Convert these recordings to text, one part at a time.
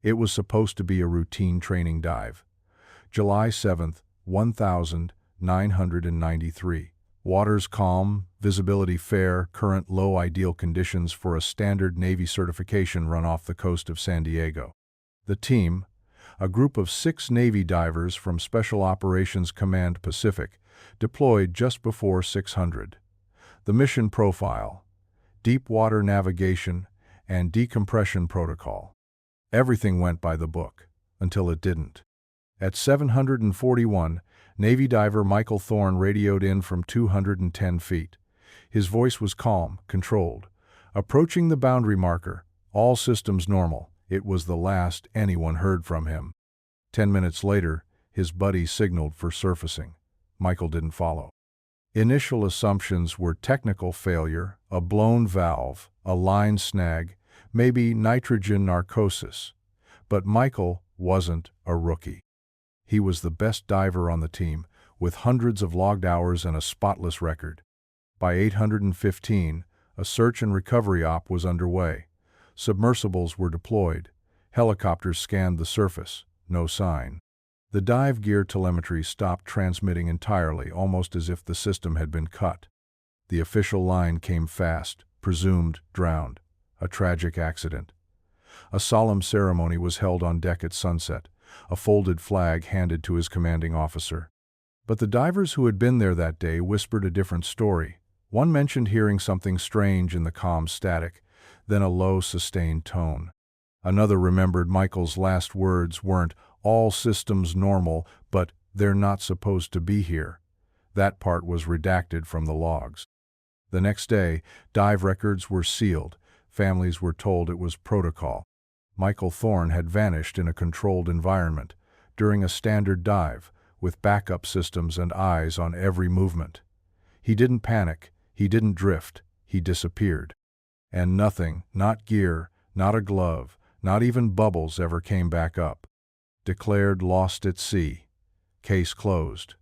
It was supposed to be a routine training dive. July 7, 1993. Waters calm, visibility fair, current low, ideal conditions for a standard Navy certification run off the coast of San Diego. The team, a group of 6 Navy divers from Special Operations Command Pacific, deployed just before 600. The mission profile: deep water navigation and decompression protocol. Everything went by the book, until it didn't. At 741, Navy diver Michael Thorne radioed in from 210 feet. His voice was calm, controlled. Approaching the boundary marker, all systems normal. It was the last anyone heard from him. 10 minutes later, his buddy signaled for surfacing. Michael didn't follow. Initial assumptions were technical failure, a blown valve, a line snag, maybe nitrogen narcosis. But Michael wasn't a rookie. He was the best diver on the team, with hundreds of logged hours and a spotless record. By 815, a search and recovery op was underway. Submersibles were deployed. Helicopters scanned the surface. No sign. The dive gear telemetry stopped transmitting entirely, almost as if the system had been cut. The official line came fast: presumed drowned. A tragic accident. A solemn ceremony was held on deck at sunset, a folded flag handed to his commanding officer. But the divers who had been there that day whispered a different story. One mentioned hearing something strange in the calm static, then a low, sustained tone. Another remembered Michael's last words weren't "all systems normal," but "they're not supposed to be here." That part was redacted from the logs. The next day, dive records were sealed. Families were told it was protocol. Michael Thorne had vanished in a controlled environment, during a standard dive, with backup systems and eyes on every movement. He didn't panic, he didn't drift, he disappeared. And nothing, not gear, not a glove, not even bubbles ever came back up. Declared lost at sea. Case closed.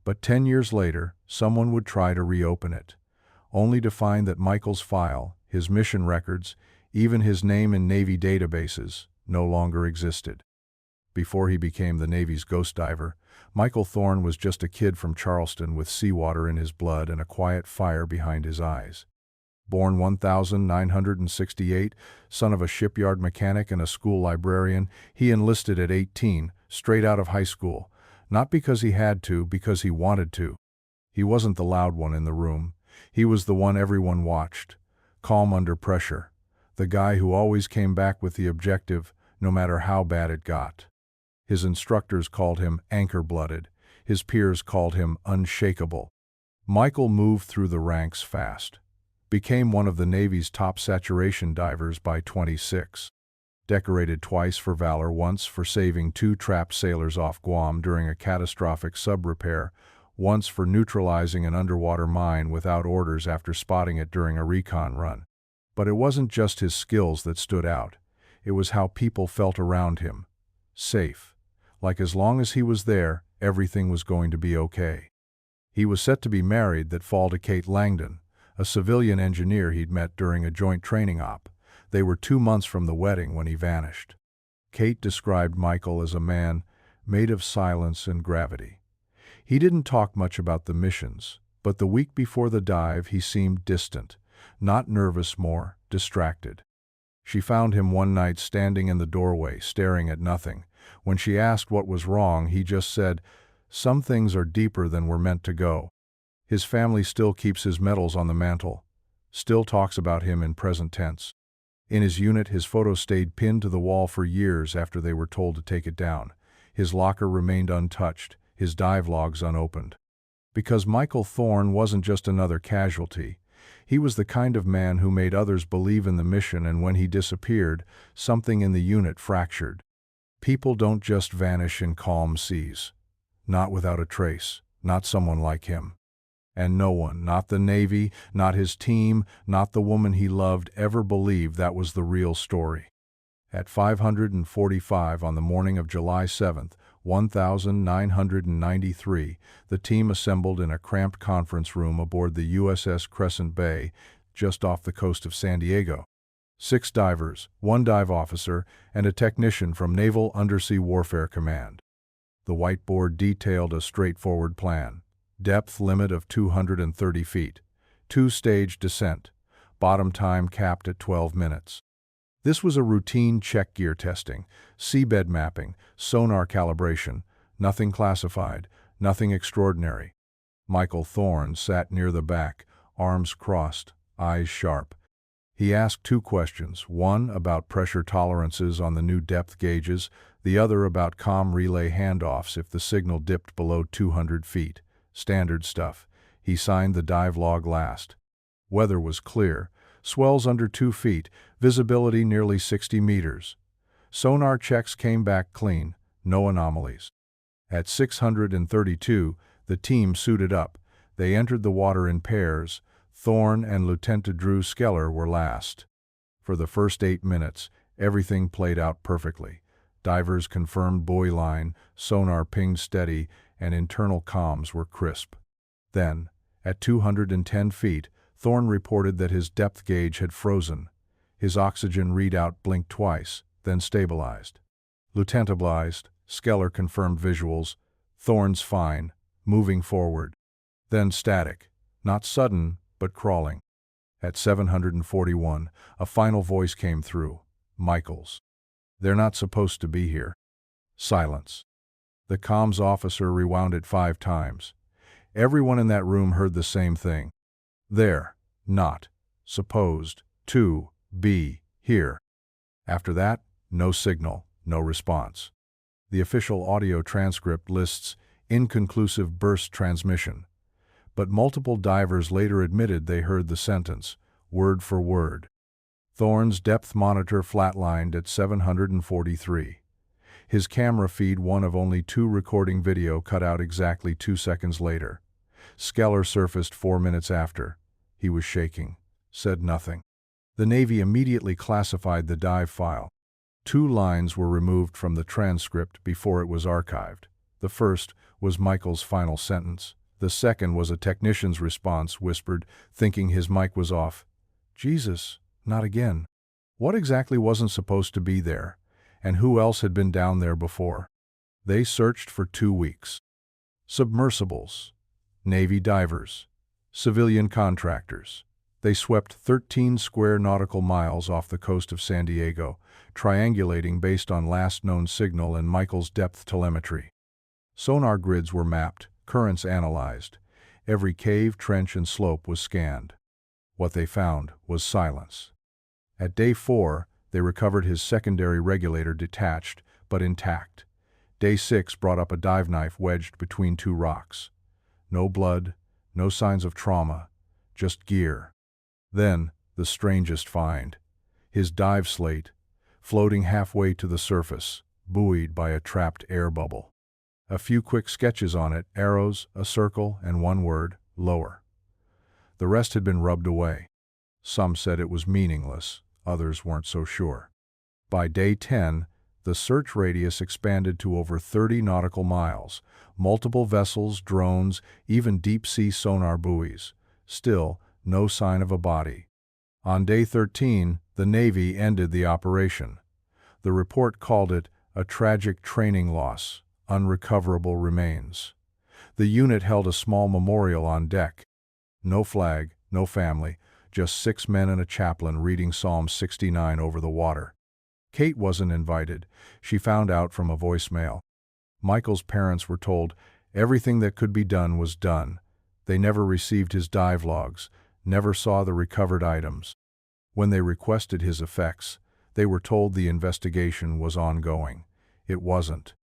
But 10 years later, someone would try to reopen it, only to find that Michael's file, his mission records, even his name in Navy databases, no longer existed. Before he became the Navy's ghost diver, Michael Thorne was just a kid from Charleston with seawater in his blood and a quiet fire behind his eyes. Born 1968, son of a shipyard mechanic and a school librarian, he enlisted at 18, straight out of high school, not because he had to, because he wanted to. He wasn't the loud one in the room. He was the one everyone watched, calm under pressure, the guy who always came back with the objective, no matter how bad it got. His instructors called him anchor-blooded. His peers called him unshakable. Michael moved through the ranks fast. Became one of the Navy's top saturation divers by 26. Decorated twice for valor, once for saving 2 trapped sailors off Guam during a catastrophic sub-repair, once for neutralizing an underwater mine without orders after spotting it during a recon run. But it wasn't just his skills that stood out. It was how people felt around him. Safe. Like as long as he was there, everything was going to be okay. He was set to be married that fall to Kate Langdon, a civilian engineer he'd met during a joint training op. They were 2 months from the wedding when he vanished. Kate described Michael as a man made of silence and gravity. He didn't talk much about the missions, but the week before the dive he seemed distant, not nervous, more distracted. She found him one night standing in the doorway, staring at nothing. When she asked what was wrong, he just said, "Some things are deeper than we're meant to go." His family still keeps his medals on the mantle, still talks about him in present tense. In his unit, his photo stayed pinned to the wall for years after they were told to take it down. His locker remained untouched, his dive logs unopened. Because Michael Thorne wasn't just another casualty. He was the kind of man who made others believe in the mission, and when he disappeared, something in the unit fractured. People don't just vanish in calm seas. Not without a trace, not someone like him. And no one, not the Navy, not his team, not the woman he loved, ever believed that was the real story. At 5:45 on the morning of July 7, 1993, the team assembled in a cramped conference room aboard the USS Crescent Bay, just off the coast of San Diego. 6 divers, 1 dive officer, and a technician from Naval Undersea Warfare Command. The whiteboard detailed a straightforward plan. Depth limit of 230 feet. 2-stage descent. Bottom time capped at 12 minutes. This was a routine check gear testing, seabed mapping, sonar calibration, nothing classified, nothing extraordinary. Michael Thorne sat near the back, arms crossed, eyes sharp. He asked 2 questions, one about pressure tolerances on the new depth gauges, the other about comm relay handoffs if the signal dipped below 200 feet. Standard stuff. He signed the dive log last. Weather was clear. Swells under 2 feet, visibility nearly 60 meters. Sonar checks came back clean, no anomalies. At 632, the team suited up. They entered the water in pairs. Thorne and Lieutenant Drew Skeller were last. For the first 8 minutes, everything played out perfectly. Divers confirmed buoy line, sonar pinged steady, and internal comms were crisp. Then, at 210 feet, Thorne reported that his depth gauge had frozen. His oxygen readout blinked twice, then stabilized. Lieutenant, Skeller confirmed visuals. Thorne's fine, moving forward. Then static, not sudden, but crawling. At 741, a final voice came through. Michael's. They're not supposed to be here. Silence. The comms officer rewound it 5 times. Everyone in that room heard the same thing. They're not supposed to be here. After that, no signal, no response. The official audio transcript lists inconclusive burst transmission, but multiple divers later admitted they heard the sentence, word for word. Thorne's depth monitor flatlined at 743. His camera feed, one of only 2 recording video, cut out exactly 2 seconds later. Skeller surfaced 4 minutes after. He was shaking, said nothing. The Navy immediately classified the dive file. 2 lines were removed from the transcript before it was archived. The first was Michael's final sentence. The second was a technician's response, whispered, thinking his mic was off. Jesus, not again. What exactly wasn't supposed to be there, and who else had been down there before? They searched for 2 weeks. Submersibles, Navy divers, civilian contractors. They swept 13 square nautical miles off the coast of San Diego, triangulating based on last known signal and Michael's depth telemetry. Sonar grids were mapped, currents analyzed. Every cave, trench, and slope was scanned. What they found was silence. At day 4, they recovered his secondary regulator detached, but intact. Day 6 brought up a dive knife wedged between 2 rocks. No blood, no signs of trauma, just gear. Then, the strangest find. His dive slate, floating halfway to the surface, buoyed by a trapped air bubble. A few quick sketches on it, arrows, a circle, and one word, lower. The rest had been rubbed away. Some said it was meaningless, others weren't so sure. By day 10, the search radius expanded to over 30 nautical miles, multiple vessels, drones, even deep-sea sonar buoys. Still, no sign of a body. On day 13, the Navy ended the operation. The report called it a tragic training loss, unrecoverable remains. The unit held a small memorial on deck. No flag, no family, just 6 men and a chaplain reading Psalm 69 over the water. Kate wasn't invited. She found out from a voicemail. Michael's parents were told everything that could be done was done. They never received his dive logs, never saw the recovered items. When they requested his effects, they were told the investigation was ongoing. It wasn't.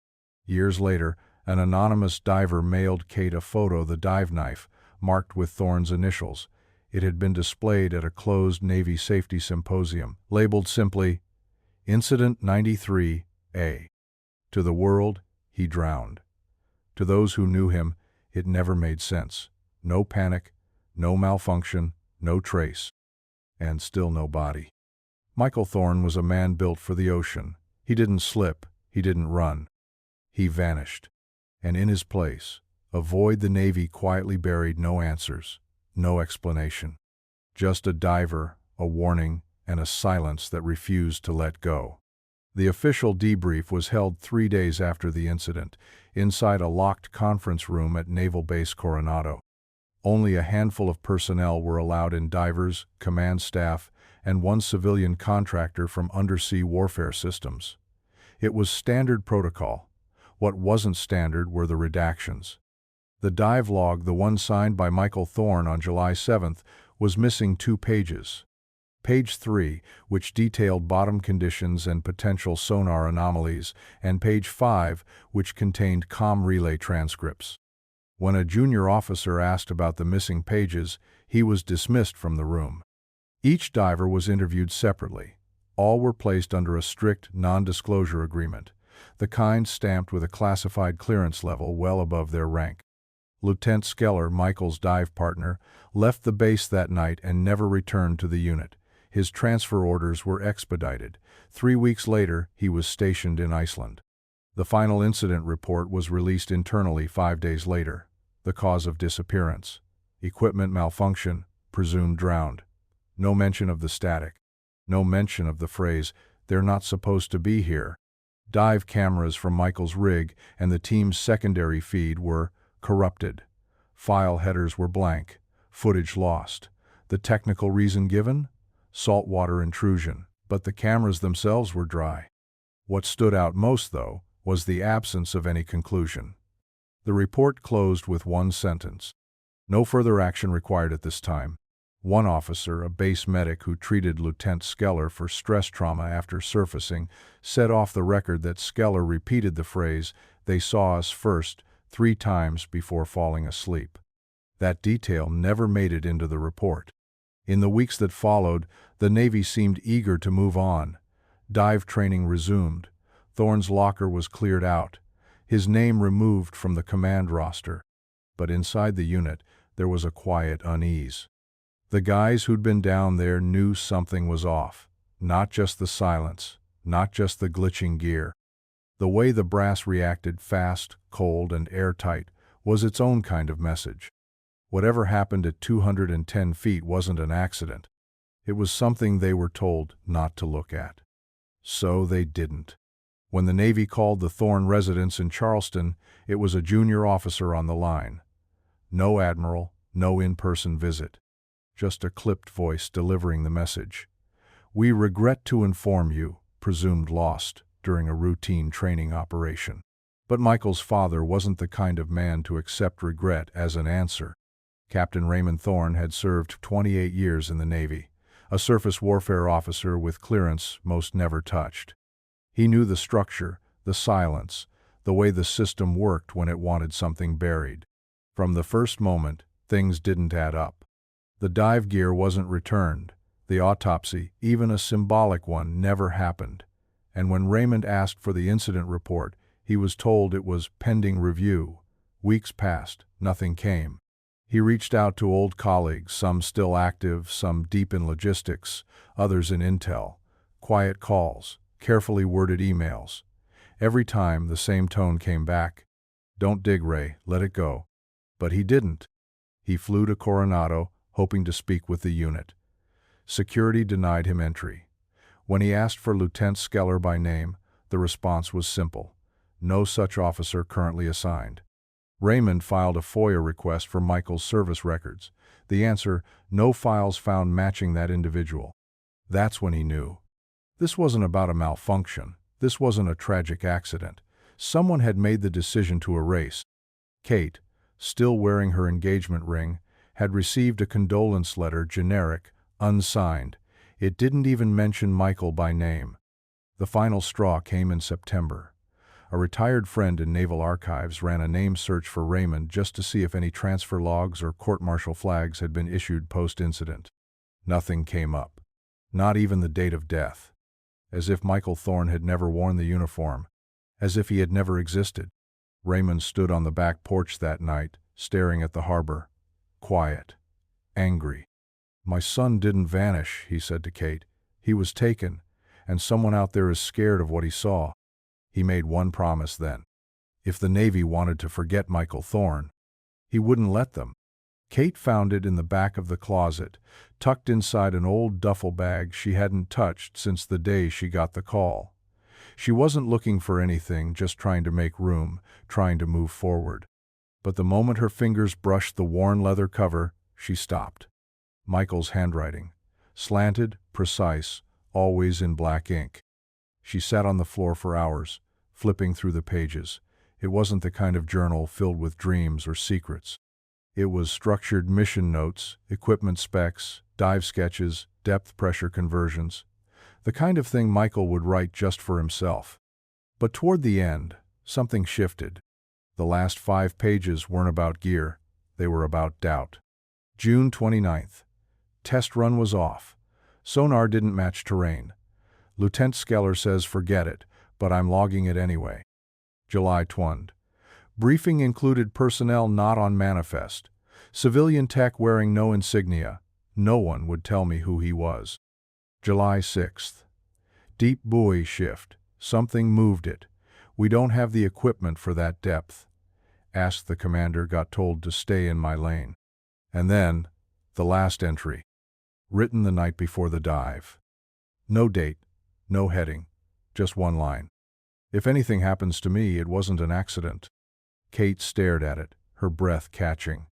Years later, an anonymous diver mailed Kate a photo of the dive knife, marked with Thorne's initials. It had been displayed at a closed Navy safety symposium, labeled simply, Incident 93A. To the world, he drowned. To those who knew him, it never made sense. No panic, no malfunction, no trace. And still no body. Michael Thorne was a man built for the ocean. He didn't slip, he didn't run. He vanished. And in his place, a void the Navy quietly buried, no answers, no explanation. Just a diver, a warning, and a silence that refused to let go. The official debrief was held 3 days after the incident, inside a locked conference room at Naval Base Coronado. Only a handful of personnel were allowed in: divers, command staff, and one civilian contractor from Undersea Warfare Systems. It was standard protocol. What wasn't standard were the redactions. The dive log, the one signed by Michael Thorne on July 7th, was missing 2 pages. Page 3, which detailed bottom conditions and potential sonar anomalies, and page 5, which contained comm relay transcripts. When a junior officer asked about the missing pages, he was dismissed from the room. Each diver was interviewed separately. All were placed under a strict non-disclosure agreement, the kind stamped with a classified clearance level well above their rank. Lieutenant Skeller, Michael's dive partner, left the base that night and never returned to the unit. His transfer orders were expedited. 3 weeks later, he was stationed in Iceland. The final incident report was released internally 5 days later. The cause of disappearance: equipment malfunction, presumed drowned. No mention of the static. No mention of the phrase, "they're not supposed to be here." Dive cameras from Michael's rig and the team's secondary feed were corrupted. File headers were blank. Footage lost. The technical reason given? Saltwater intrusion. But the cameras themselves were dry. What stood out most, though, was the absence of any conclusion. The report closed with one sentence: "No further action required at this time." One officer, a base medic who treated Lieutenant Skeller for stress trauma after surfacing, said off the record that Skeller repeated the phrase, "They saw us first," 3 times before falling asleep. That detail never made it into the report. In the weeks that followed, the Navy seemed eager to move on. Dive training resumed. Thorne's locker was cleared out, his name removed from the command roster. But inside the unit, there was a quiet unease. The guys who'd been down there knew something was off. Not just the silence, not just the glitching gear. The way the brass reacted, fast, cold, and airtight, was its own kind of message. Whatever happened at 210 feet wasn't an accident. It was something they were told not to look at. So they didn't. When the Navy called the Thorne residence in Charleston, it was a junior officer on the line. No admiral, no in-person visit. Just a clipped voice delivering the message. "We regret to inform you," presumed lost during a routine training operation. But Michael's father wasn't the kind of man to accept regret as an answer. Captain Raymond Thorne had served 28 years in the Navy, a surface warfare officer with clearance most never touched. He knew the structure, the silence, the way the system worked when it wanted something buried. From the first moment, things didn't add up. The dive gear wasn't returned. The autopsy, even a symbolic one, never happened. And when Raymond asked for the incident report, he was told it was pending review. Weeks passed, nothing came. He reached out to old colleagues, some still active, some deep in logistics, others in intel. Quiet calls, carefully worded emails. Every time the same tone came back: "Don't dig, Ray, let it go." But he didn't. He flew to Coronado, hoping to speak with the unit. Security denied him entry. When he asked for Lieutenant Skeller by name, the response was simple: "No such officer currently assigned." Raymond filed a FOIA request for Michael's service records. The answer: "No files found matching that individual." That's when he knew. This wasn't about a malfunction. This wasn't a tragic accident. Someone had made the decision to erase. Kate, still wearing her engagement ring, had received a condolence letter, generic, unsigned. It didn't even mention Michael by name. The final straw came in September. A retired friend in Naval Archives ran a name search for Raymond just to see if any transfer logs or court-martial flags had been issued post-incident. Nothing came up. Not even the date of death. As if Michael Thorne had never worn the uniform. As if he had never existed. Raymond stood on the back porch that night, staring at the harbor. Quiet. Angry. "My son didn't vanish," he said to Kate. "He was taken, and someone out there is scared of what he saw." He made one promise then. If the Navy wanted to forget Michael Thorne, he wouldn't let them. Kate found it in the back of the closet, tucked inside an old duffel bag she hadn't touched since the day she got the call. She wasn't looking for anything, just trying to make room, trying to move forward. But the moment her fingers brushed the worn leather cover, she stopped. Michael's handwriting. Slanted, precise, always in black ink. She sat on the floor for hours, flipping through the pages. It wasn't the kind of journal filled with dreams or secrets. It was structured mission notes, equipment specs, dive sketches, depth pressure conversions. The kind of thing Michael would write just for himself. But toward the end, something shifted. The last 5 pages weren't about gear, they were about doubt. June 29th. Test run was off. Sonar didn't match terrain. Lieutenant Skeller says forget it, but I'm logging it anyway. July 20. Briefing included personnel not on manifest. Civilian tech wearing no insignia. No one would tell me who he was. July 6th. Deep buoy shift. Something moved it. We don't have the equipment for that depth. Asked the commander, got told to stay in my lane. And then, the last entry. Written the night before the dive. No date, no heading, just one line. If anything happens to me, it wasn't an accident. Kate stared at it, her breath catching.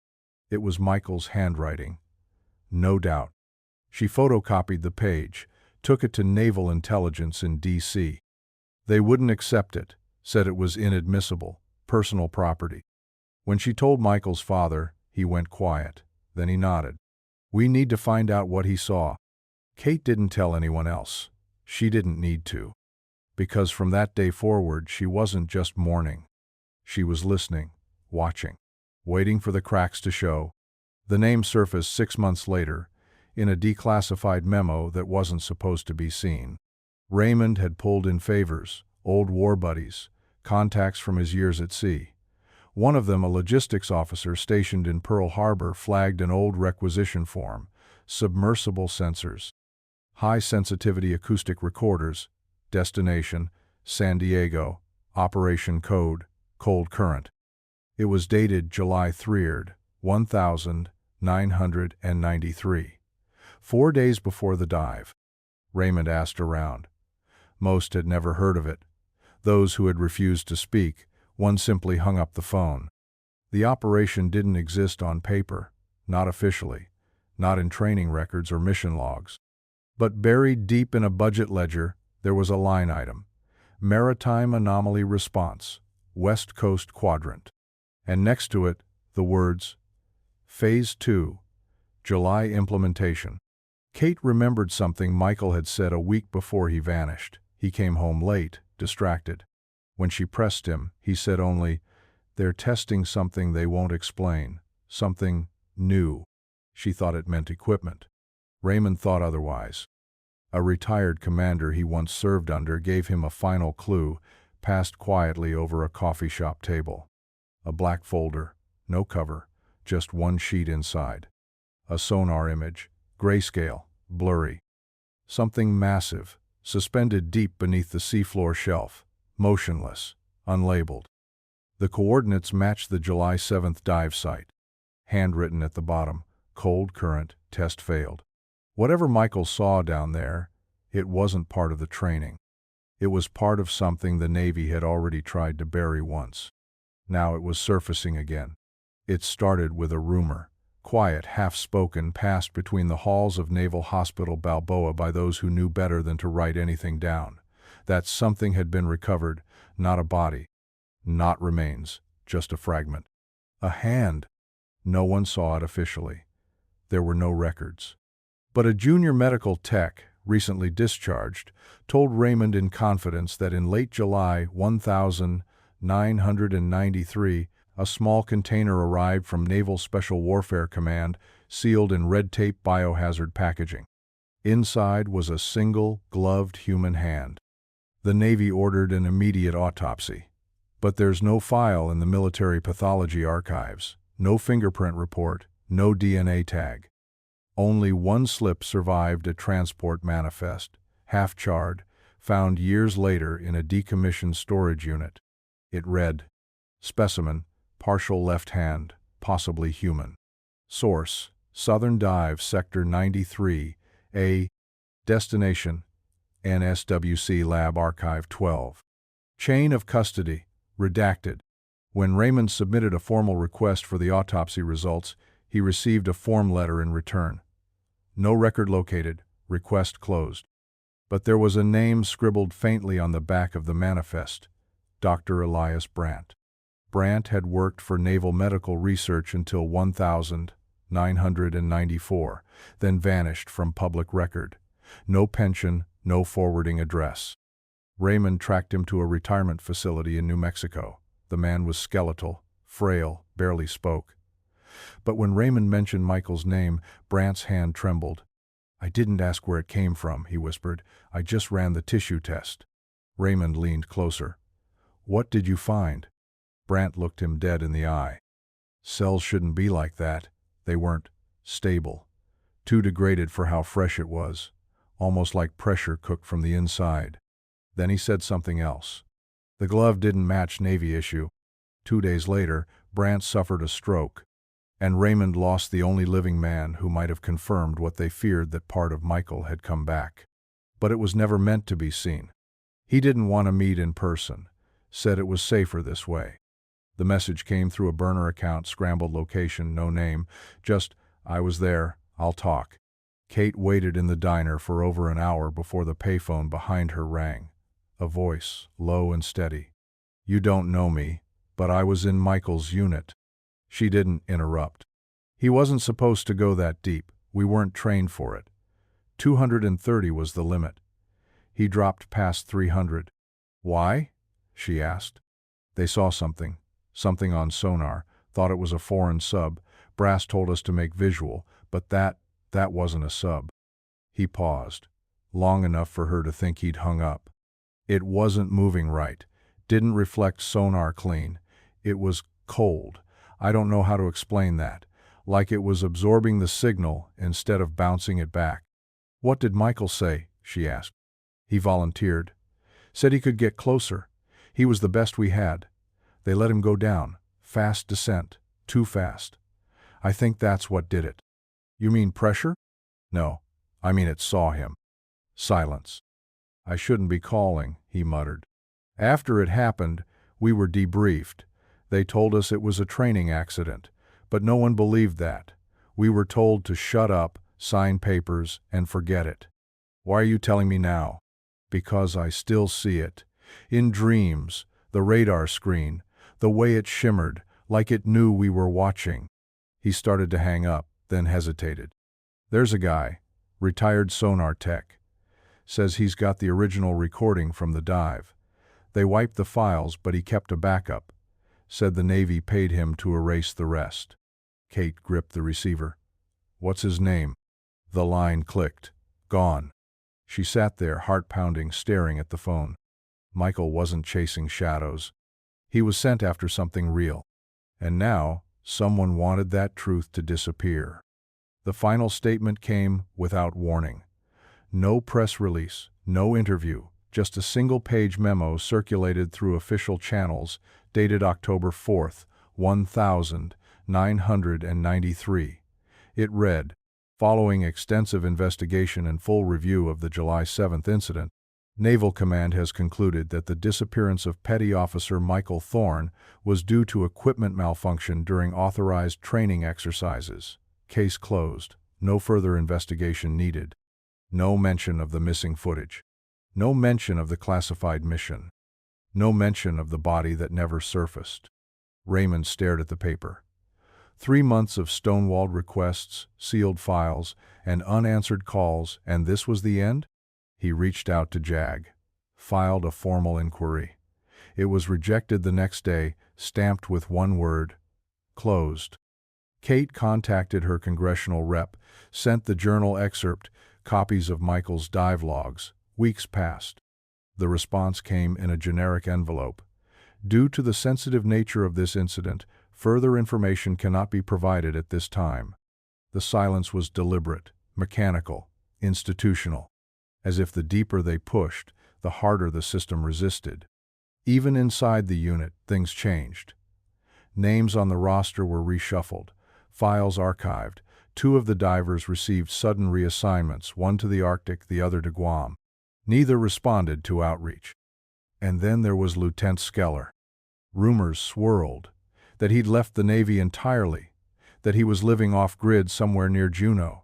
It was Michael's handwriting. No doubt. She photocopied the page, took it to Naval Intelligence in D.C. They wouldn't accept it, said it was inadmissible, personal property. When she told Michael's father, he went quiet. Then he nodded. We need to find out what he saw. Kate didn't tell anyone else. She didn't need to. Because from that day forward, she wasn't just mourning. She was listening, watching, waiting for the cracks to show. The name surfaced 6 months later, in a declassified memo that wasn't supposed to be seen. Raymond had pulled in favors, old war buddies, contacts from his years at sea. One of them, a logistics officer stationed in Pearl Harbor, flagged an old requisition form, submersible sensors, high-sensitivity acoustic recorders, destination, San Diego, operation code, cold current. It was dated July 3rd, 1993. 4 days before the dive. Raymond asked around. Most had never heard of it. Those who had refused to speak, one simply hung up the phone. The operation didn't exist on paper, not officially, not in training records or mission logs. But buried deep in a budget ledger, there was a line item. Maritime Anomaly Response, West Coast Quadrant. And next to it, the words, Phase 2, July implementation. Kate remembered something Michael had said a week before he vanished. He came home late, distracted. When she pressed him, he said only, "They're testing something they won't explain, something new." She thought it meant equipment. Raymond thought otherwise. A retired commander he once served under gave him a final clue, passed quietly over a coffee shop table. A black folder, no cover, just one sheet inside. A sonar image, grayscale, blurry. Something massive, suspended deep beneath the seafloor shelf, motionless, unlabeled. The coordinates matched the July 7th dive site. Handwritten at the bottom, cold current, test failed. Whatever Michael saw down there, it wasn't part of the training. It was part of something the Navy had already tried to bury once. Now it was surfacing again. It started with a rumor, quiet, half-spoken, passed between the halls of Naval Hospital Balboa by those who knew better than to write anything down. That something had been recovered, not a body, not remains, just a fragment. A hand. No one saw it officially. There were no records. But a junior medical tech, recently discharged, told Raymond in confidence that in late July 1993, a small container arrived from Naval Special Warfare Command, sealed in red-tape biohazard packaging. Inside was a single, gloved human hand. The Navy ordered an immediate autopsy. But there's no file in the military pathology archives, no fingerprint report, no DNA tag. Only one slip survived a transport manifest, half-charred, found years later in a decommissioned storage unit. It read, "Specimen, partial left hand, possibly human." Source: Southern Dive, Sector 93, A. Destination: NSWC Lab Archive 12. Chain of custody: redacted. When Raymond submitted a formal request for the autopsy results, he received a form letter in return. No record located, request closed. But there was a name scribbled faintly on the back of the manifest: Dr. Elias Brandt. Brandt had worked for Naval Medical Research until 1994, then vanished from public record. No pension, no forwarding address. Raymond tracked him to a retirement facility in New Mexico. The man was skeletal, frail, barely spoke. But when Raymond mentioned Michael's name, Brandt's hand trembled. "I didn't ask where it came from," he whispered. "I just ran the tissue test." Raymond leaned closer. "What did you find?" Brandt looked him dead in the eye. "Cells shouldn't be like that. They weren't stable. Too degraded for how fresh it was. Almost like pressure cooked from the inside." Then he said something else. "The glove didn't match Navy issue." 2 days later, Brandt suffered a stroke, and Raymond lost the only living man who might have confirmed what they feared, that part of Michael had come back. But it was never meant to be seen. He didn't want to meet in person. Said it was safer this way. The message came through a burner account, scrambled location, no name, just, "I was there, I'll talk." Kate waited in the diner for over an hour before the payphone behind her rang. A voice, low and steady. "You don't know me, but I was in Michael's unit." She didn't interrupt. "He wasn't supposed to go that deep. We weren't trained for it. 230 was the limit. He dropped past 300. "Why?" she asked. "They saw something on sonar, thought it was a foreign sub. Brass told us to make visual, but that wasn't a sub." He paused, long enough for her to think he'd hung up. "It wasn't moving right. Didn't reflect sonar clean. It was cold. I don't know how to explain that. Like it was absorbing the signal instead of bouncing it back." "What did Michael say?" she asked. "He volunteered. Said he could get closer. He was the best we had. They let him go down. Fast descent. Too fast. I think that's what did it." "You mean pressure?" "No. I mean it saw him." Silence. "I shouldn't be calling," he muttered. "After it happened, we were debriefed. They told us it was a training accident, but no one believed that. We were told to shut up, sign papers, and forget it." "Why are you telling me now?" "Because I still see it. In dreams, the radar screen, the way it shimmered, like it knew we were watching." He started to hang up, then hesitated. "There's a guy, retired sonar tech. Says he's got the original recording from the dive. They wiped the files, but he kept a backup. Said the Navy paid him to erase the rest." Kate gripped the receiver. "What's his name?" The line clicked. Gone. She sat there, heart pounding, staring at the phone. Michael wasn't chasing shadows. He was sent after something real. And now, someone wanted that truth to disappear. The final statement came without warning. No press release, no interview, just a single-page memo circulated through official channels, dated October 4th, 1993. It read, "Following extensive investigation and full review of the July 7th incident, Naval Command has concluded that the disappearance of Petty Officer Michael Thorne was due to equipment malfunction during authorized training exercises. Case closed. No further investigation needed." No mention of the missing footage. No mention of the classified mission. No mention of the body that never surfaced. Raymond stared at the paper. 3 months of stonewalled requests, sealed files, and unanswered calls, and this was the end? He reached out to JAG. Filed a formal inquiry. It was rejected the next day, stamped with one word: closed. Kate contacted her congressional rep, sent the journal excerpt, copies of Michael's dive logs. Weeks passed. The response came in a generic envelope. "Due to the sensitive nature of this incident, further information cannot be provided at this time." The silence was deliberate, mechanical, institutional. As if the deeper they pushed, the harder the system resisted. Even inside the unit, things changed. Names on the roster were reshuffled. files archived. Two of the divers received sudden reassignments, one to the Arctic, the other to Guam. Neither responded to outreach. And then there was Lieutenant Skeller. Rumors swirled that he'd left the Navy entirely, that he was living off-grid somewhere near Juneau,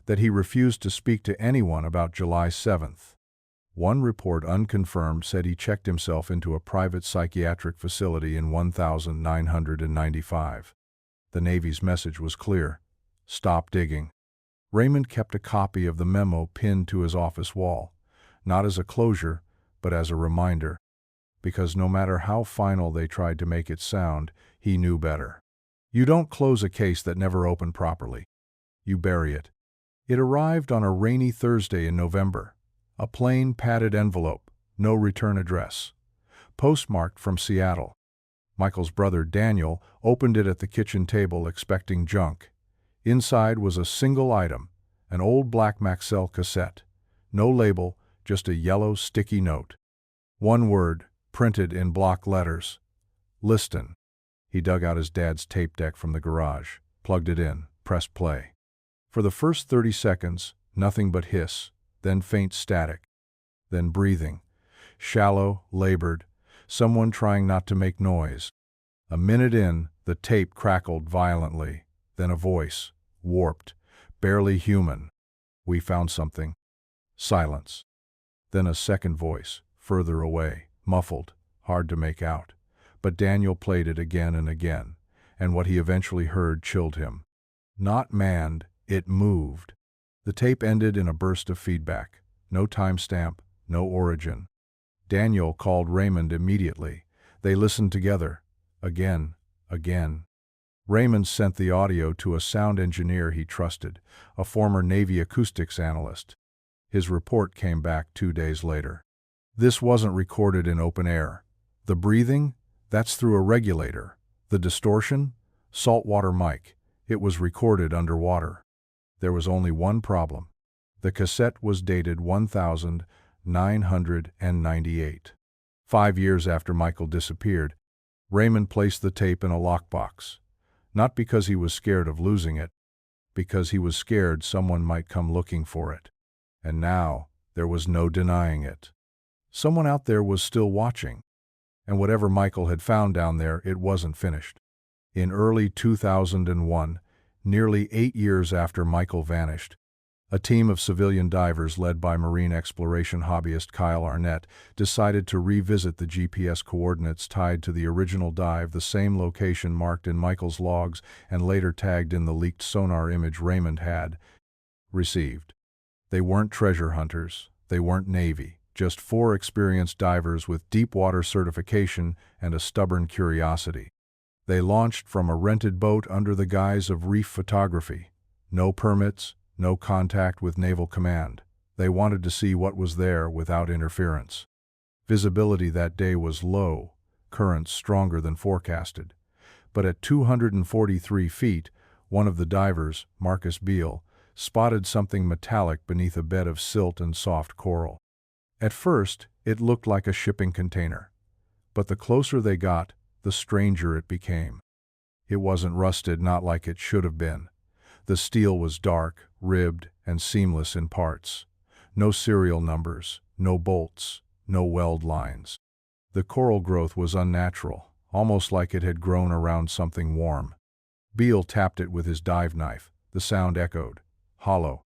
that he refused to speak to anyone about July 7th. One report, unconfirmed, said he checked himself into a private psychiatric facility in 1995. The Navy's message was clear: stop digging. Raymond kept a copy of the memo pinned to his office wall, not as a closure, but as a reminder. Because no matter how final they tried to make it sound, he knew better. You don't close a case that never opened properly. You bury it. It arrived on a rainy Thursday in November. A plain, padded envelope, no return address. Postmarked from Seattle. Michael's brother, Daniel, opened it at the kitchen table expecting junk. Inside was a single item, an old black Maxell cassette. No label, just a yellow, sticky note. One word, printed in block letters: Liston. He dug out his dad's tape deck from the garage, plugged it in, pressed play. For the first 30 seconds, nothing but hiss, then faint static, then breathing. Shallow, labored, someone trying not to make noise. A minute in, the tape crackled violently, then a voice, warped, barely human. We found something. Silence. Then a second voice, further away, muffled, hard to make out. But Daniel played it again and again, and what he eventually heard chilled him. Not manned, it moved. The tape ended in a burst of feedback. No timestamp, no origin. Daniel called Raymond immediately. They listened together. Again. Raymond sent the audio to a sound engineer he trusted, a former Navy acoustics analyst. His report came back 2 days later. This wasn't recorded in open air. The breathing? That's through a regulator. The distortion? Saltwater mic. It was recorded underwater. There was only one problem. The cassette was dated 1998. 5 years after Michael disappeared, Raymond placed the tape in a lockbox. Not because he was scared of losing it, because he was scared someone might come looking for it. And now, there was no denying it. Someone out there was still watching. And whatever Michael had found down there, it wasn't finished. In early 2001, nearly 8 years after Michael vanished, a team of civilian divers led by marine exploration hobbyist Kyle Arnett decided to revisit the GPS coordinates tied to the original dive, the same location marked in Michael's logs and later tagged in the leaked sonar image Raymond had received. They weren't treasure hunters, they weren't Navy, just 4 experienced divers with deep water certification and a stubborn curiosity. They launched from a rented boat under the guise of reef photography. No permits, no contact with Naval Command. They wanted to see what was there without interference. Visibility that day was low, currents stronger than forecasted. But at 243 feet, one of the divers, Marcus Beal, spotted something metallic beneath a bed of silt and soft coral. At first, it looked like a shipping container. But the closer they got, the stranger it became. It wasn't rusted, not like it should have been. The steel was dark, ribbed, and seamless in parts. No serial numbers, no bolts, no weld lines. The coral growth was unnatural, almost like it had grown around something warm. Beal tapped it with his dive knife. The sound echoed, hollow.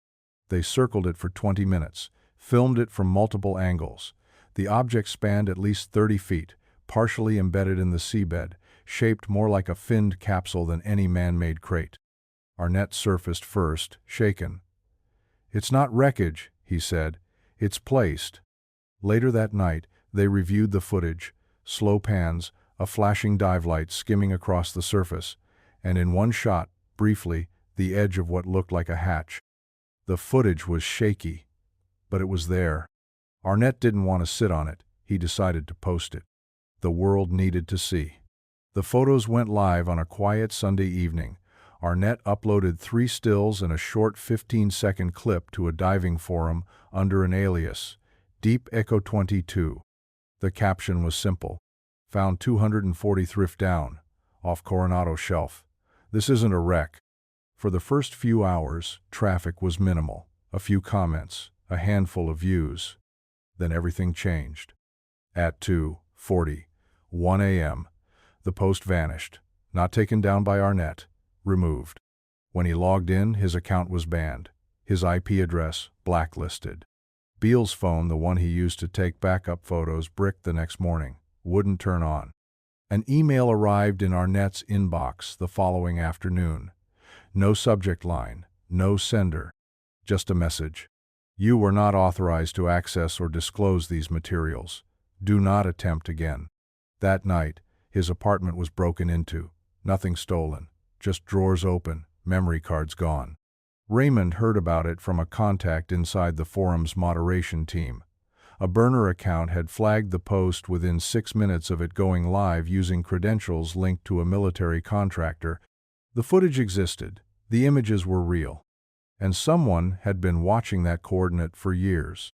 They circled it for 20 minutes, filmed it from multiple angles. The object spanned at least 30 feet, partially embedded in the seabed, shaped more like a finned capsule than any man-made crate. Arnett surfaced first, shaken. "It's not wreckage," he said. "It's placed." Later that night, they reviewed the footage, slow pans, a flashing dive light skimming across the surface, and in one shot, briefly, the edge of what looked like a hatch. The footage was shaky, but it was there. Arnett didn't want to sit on it. He decided to post it. The world needed to see. The photos went live on a quiet Sunday evening. Arnett uploaded 3 stills and a short 15-second clip to a diving forum under an alias, Deep Echo 22. The caption was simple. "Found 240 thrift down, off Coronado Shelf. This isn't a wreck. For the first few hours, traffic was minimal. A few comments, a handful of views. Then everything changed. At 2:41 a.m., the post vanished, not taken down by Arnett, removed. When he logged in, his account was banned, his IP address blacklisted. Beale's phone, the one he used to take backup photos, bricked the next morning, wouldn't turn on. An email arrived in Arnett's inbox the following afternoon. No subject line, no sender, just a message. You were not authorized to access or disclose these materials. Do not attempt again. That night, his apartment was broken into. Nothing stolen, just drawers open, memory cards gone. Raymond heard about it from a contact inside the forum's moderation team. A burner account had flagged the post within 6 minutes of it going live using credentials linked to a military contractor. The footage existed, the images were real, and someone had been watching that coordinate for years,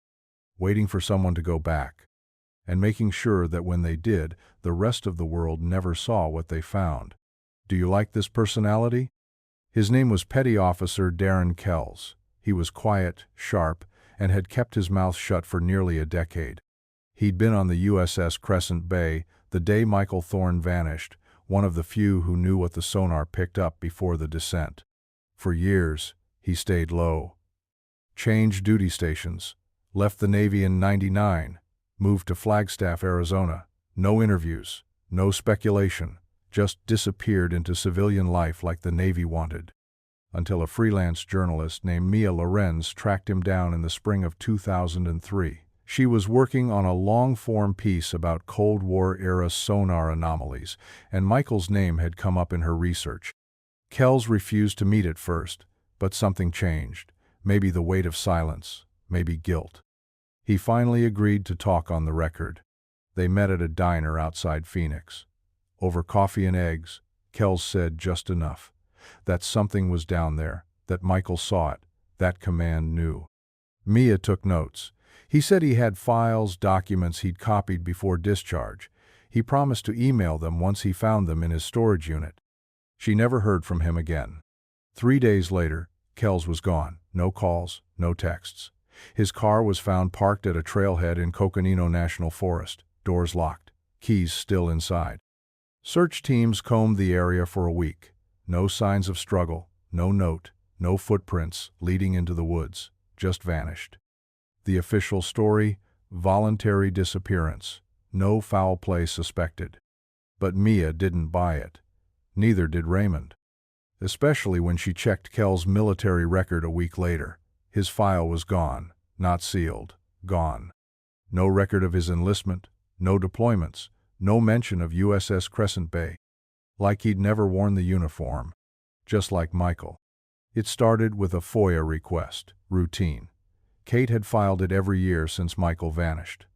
waiting for someone to go back, and making sure that when they did, the rest of the world never saw what they found. Do you like this personality? His name was Petty Officer Darren Kells. He was quiet, sharp, and had kept his mouth shut for nearly a decade. He'd been on the USS Crescent Bay the day Michael Thorne vanished, one of the few who knew what the sonar picked up before the descent. For years, he stayed low. Changed duty stations, left the Navy in '99, moved to Flagstaff, Arizona. No interviews, no speculation, just disappeared into civilian life like the Navy wanted. Until a freelance journalist named Mia Lorenz tracked him down in the spring of 2003. She was working on a long-form piece about Cold War-era sonar anomalies, and Michael's name had come up in her research. Kells refused to meet at first, but something changed. Maybe the weight of silence, maybe guilt. He finally agreed to talk on the record. They met at a diner outside Phoenix. Over coffee and eggs, Kells said just enough. That something was down there, that Michael saw it, that command knew. Mia took notes. He said he had files, documents he'd copied before discharge. He promised to email them once he found them in his storage unit. She never heard from him again. 3 days later, Kells was gone. No calls, no texts. His car was found parked at a trailhead in Coconino National Forest, doors locked, keys still inside. Search teams combed the area for a week. No signs of struggle, no note, no footprints leading into the woods, just vanished. The official story, voluntary disappearance, no foul play suspected. But Mia didn't buy it. Neither did Raymond. Especially when she checked Kells' military record a week later. His file was gone, not sealed, gone. No record of his enlistment, no deployments, no mention of USS Crescent Bay. Like he'd never worn the uniform. Just like Michael. It started with a FOIA request, routine. Kate had filed it every year since Michael vanished.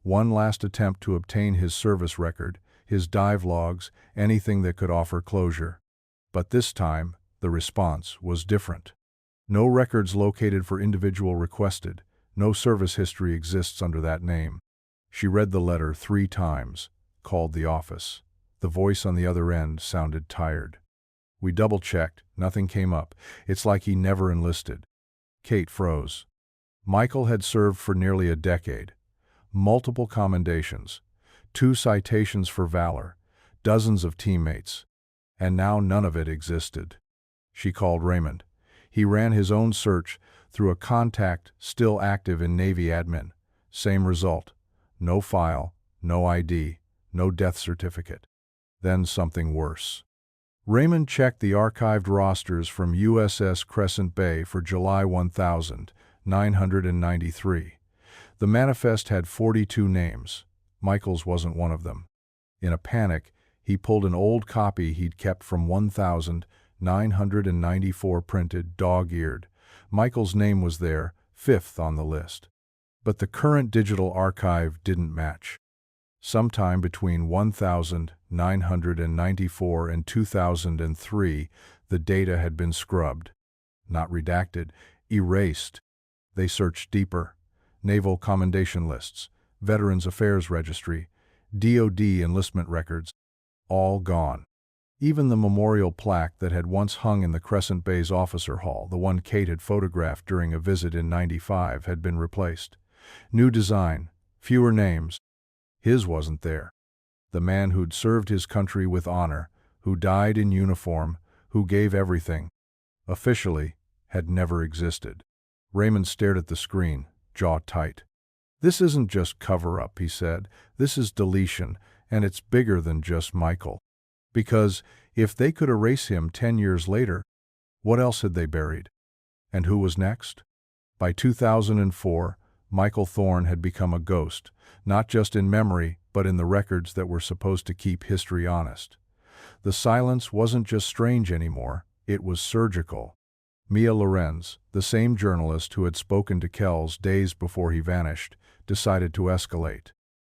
One last attempt to obtain his service record, his dive logs, anything that could offer closure. But this time, the response was different. No records located for individual requested, no service history exists under that name. She read the letter 3 times, called the office. The voice on the other end sounded tired. We double-checked, nothing came up. It's like he never enlisted. Kate froze. Michael had served for nearly a decade. Multiple commendations, 2 citations for valor, dozens of teammates. And now none of it existed. She called Raymond. He ran his own search through a contact still active in Navy admin. Same result. No file, no ID, no death certificate. Then something worse. Raymond checked the archived rosters from USS Crescent Bay for July 1993. The manifest had 42 names. Michael's wasn't one of them. In a panic, he pulled an old copy he'd kept from 1994 printed, dog-eared. Michael's name was there, 5th on the list. But the current digital archive didn't match. Sometime between 1994 and 2003, the data had been scrubbed. Not redacted, erased. They searched deeper. Naval commendation lists, Veterans Affairs Registry, DoD enlistment records, all gone. Even the memorial plaque that had once hung in the Crescent Bay's officer hall, the one Kate had photographed during a visit in '95, had been replaced. New design, fewer names. His wasn't there. The man who'd served his country with honor, who died in uniform, who gave everything, officially, had never existed. Raymond stared at the screen, jaw tight. "This isn't just cover-up," he said. "This is deletion, and it's bigger than just Michael. Because if they could erase him 10 years later, what else had they buried? And who was next?" By 2004, Michael Thorne had become a ghost, not just in memory, but in the records that were supposed to keep history honest. The silence wasn't just strange anymore, it was surgical. Mia Lorenz, the same journalist who had spoken to Kells days before he vanished, decided to escalate.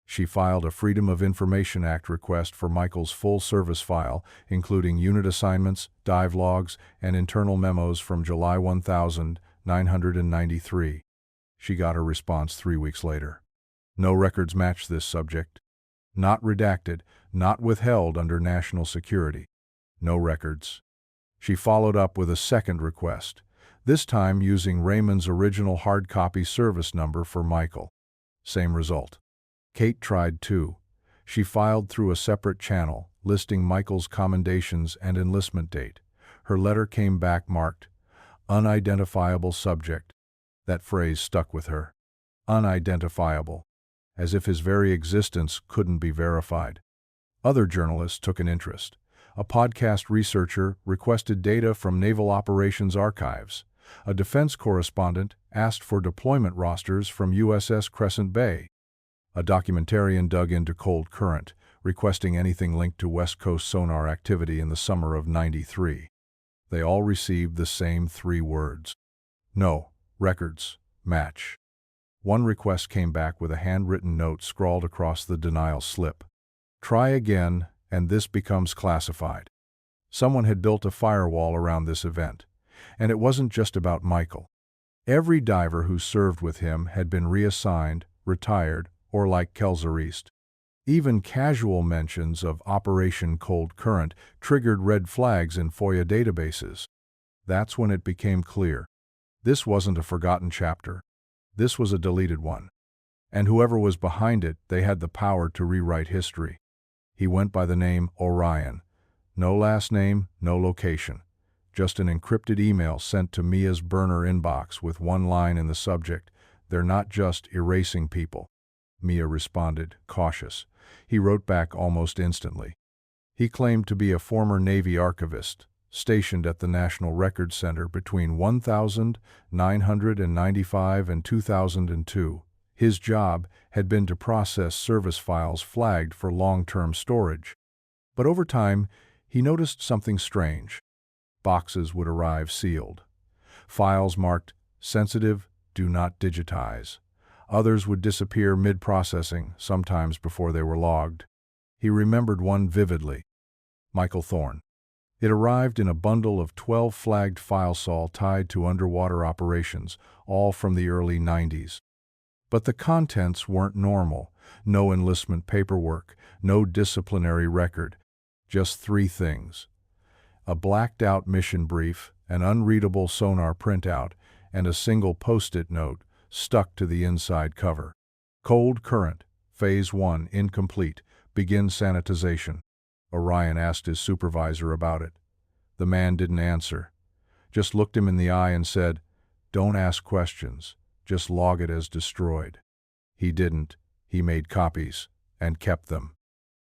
She filed a Freedom of Information Act request for Michael's full service file, including unit assignments, dive logs, and internal memos from July 1993. She got a response 3 weeks later. No records matched this subject. Not redacted, not withheld under national security. No records. She followed up with a second request, this time using Raymond's original hard copy service number for Michael. Same result. Kate tried too. She filed through a separate channel, listing Michael's commendations and enlistment date. Her letter came back marked, "Unidentifiable subject." That phrase stuck with her. Unidentifiable. As if his very existence couldn't be verified. Other journalists took an interest. A podcast researcher requested data from Naval Operations Archives. A defense correspondent asked for deployment rosters from USS Crescent Bay. A documentarian dug into Cold Current, requesting anything linked to West Coast sonar activity in the summer of '93. They all received the same 3 words. No, records, match. One request came back with a handwritten note scrawled across the denial slip. "Try again, and this becomes classified." Someone had built a firewall around this event. And it wasn't just about Michael. Every diver who served with him had been reassigned, retired, or like Kelzarist. Even casual mentions of Operation Cold Current triggered red flags in FOIA databases. That's when it became clear. This wasn't a forgotten chapter. This was a deleted one. And whoever was behind it, they had the power to rewrite history. He went by the name Orion. No last name, no location. Just an encrypted email sent to Mia's burner inbox with one line in the subject, "They're not just erasing people." Mia responded, cautious. He wrote back almost instantly. He claimed to be a former Navy archivist, stationed at the National Records Center between 1995 and 2002. His job had been to process service files flagged for long-term storage. But over time, he noticed something strange. Boxes would arrive sealed. Files marked, "Sensitive, do not digitize." Others would disappear mid-processing, sometimes before they were logged. He remembered one vividly. Michael Thorne. It arrived in a bundle of 12 flagged FileSol tied to underwater operations, all from the early '90s. But the contents weren't normal. No enlistment paperwork, no disciplinary record. Just 3 things. A blacked-out mission brief, an unreadable sonar printout, and a single post-it note stuck to the inside cover. Cold Current, Phase 1, incomplete. Begin sanitization. Orion asked his supervisor about it. The man didn't answer. Just looked him in the eye and said, "Don't ask questions. Just log it as destroyed." He didn't. He made copies and kept them.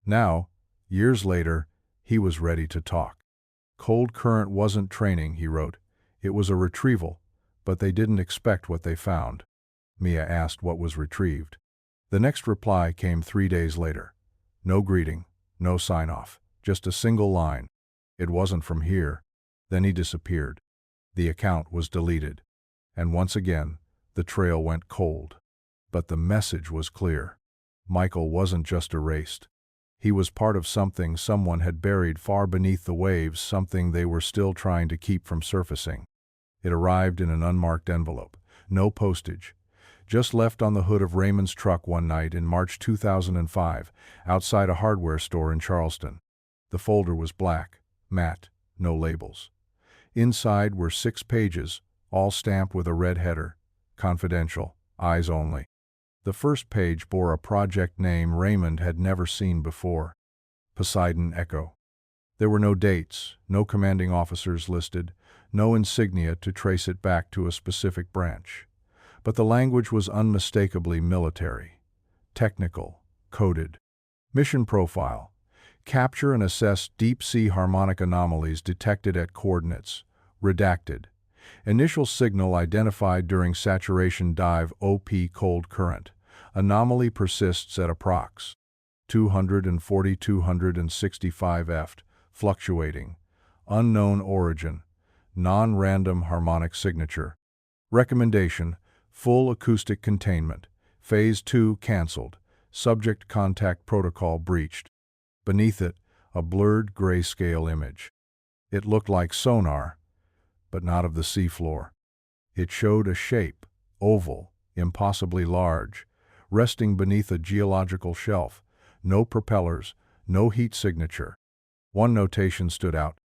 Now, years later, he was ready to talk. Cold Current wasn't training, he wrote. It was a retrieval, but they didn't expect what they found. Mia asked what was retrieved. The next reply came 3 days later. No greeting, no sign-off, just a single line. It wasn't from here. Then he disappeared. The account was deleted. And once again, the trail went cold. But the message was clear. Michael wasn't just erased. He was part of something someone had buried far beneath the waves, something they were still trying to keep from surfacing. It arrived in an unmarked envelope. No postage. Just left on the hood of Raymond's truck one night in March 2005, outside a hardware store in Charleston. The folder was black, matte, no labels. Inside were 6 pages, all stamped with a red header, confidential, eyes only. The first page bore a project name Raymond had never seen before, Poseidon Echo. There were no dates, no commanding officers listed, no insignia to trace it back to a specific branch. But the language was unmistakably military, technical, coded. Mission profile: capture and assess deep-sea harmonic anomalies detected at coordinates, redacted. Initial signal identified during saturation dive OP cold current. Anomaly persists at approx. 240-265 ft, fluctuating. Unknown origin. Non-random harmonic signature. Recommendation: full acoustic containment. Phase 2 cancelled. Subject contact protocol breached. Beneath it, a blurred grayscale image. It looked like sonar, but not of the seafloor. It showed a shape, oval, impossibly large, resting beneath a geological shelf. No propellers, no heat signature. One notation stood out: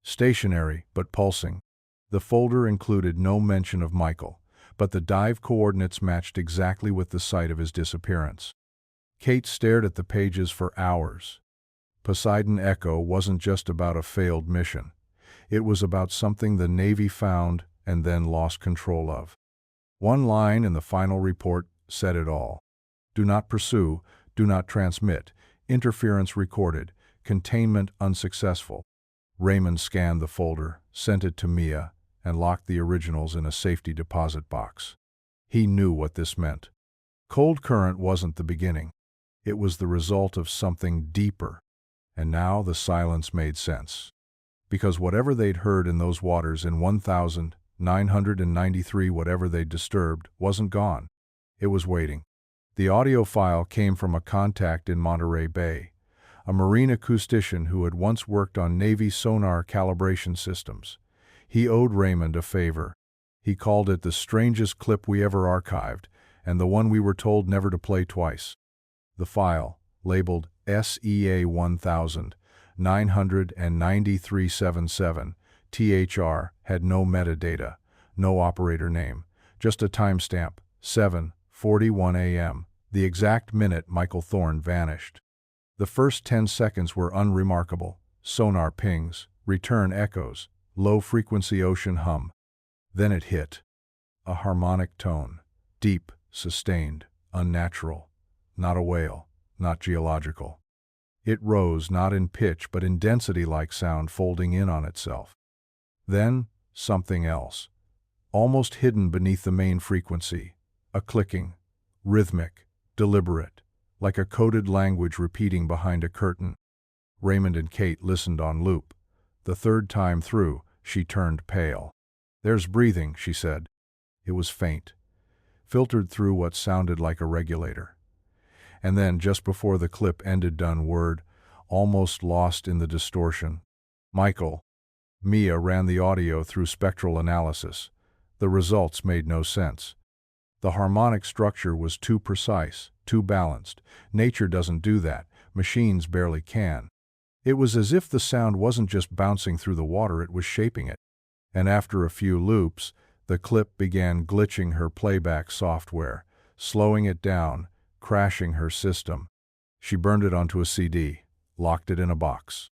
stationary but pulsing. The folder included no mention of Michael, but the dive coordinates matched exactly with the site of his disappearance. Kate stared at the pages for hours. Poseidon Echo wasn't just about a failed mission. It was about something the Navy found and then lost control of. One line in the final report said it all. Do not pursue, do not transmit, interference recorded, containment unsuccessful. Raymond scanned the folder, sent it to Mia, and locked the originals in a safety deposit box. He knew what this meant. Cold current wasn't the beginning. It was the result of something deeper. And now the silence made sense. Because whatever they'd heard in those waters in 1993, whatever they'd disturbed, wasn't gone. It was waiting. The audio file came from a contact in Monterey Bay, a marine acoustician who had once worked on Navy sonar calibration systems. He owed Raymond a favor. He called it the strangest clip we ever archived, and the one we were told never to play twice. The file, labeled SEA 1000-99377, THR, had no metadata, no operator name, just a timestamp, 7:41 a.m., the exact minute Michael Thorne vanished. The first 10 seconds were unremarkable: sonar pings, return echoes, low-frequency ocean hum. Then it hit. A harmonic tone, deep, sustained, unnatural. Not a wail, not geological. It rose not in pitch but in density-like sound folding in on itself. Then, something else, almost hidden beneath the main frequency, a clicking, rhythmic, deliberate, like a coded language repeating behind a curtain. Raymond and Kate listened on loop. The third time through, she turned pale. "There's breathing," she said. It was faint, filtered through what sounded like a regulator. And then, just before the clip ended, done word, almost lost in the distortion. "Michael." Mia ran the audio through spectral analysis. The results made no sense. The harmonic structure was too precise, too balanced. Nature doesn't do that. Machines barely can. It was as if the sound wasn't just bouncing through the water, it was shaping it. And after a few loops, the clip began glitching her playback software, slowing it down, crashing her system. She burned it onto a CD, locked it in a box.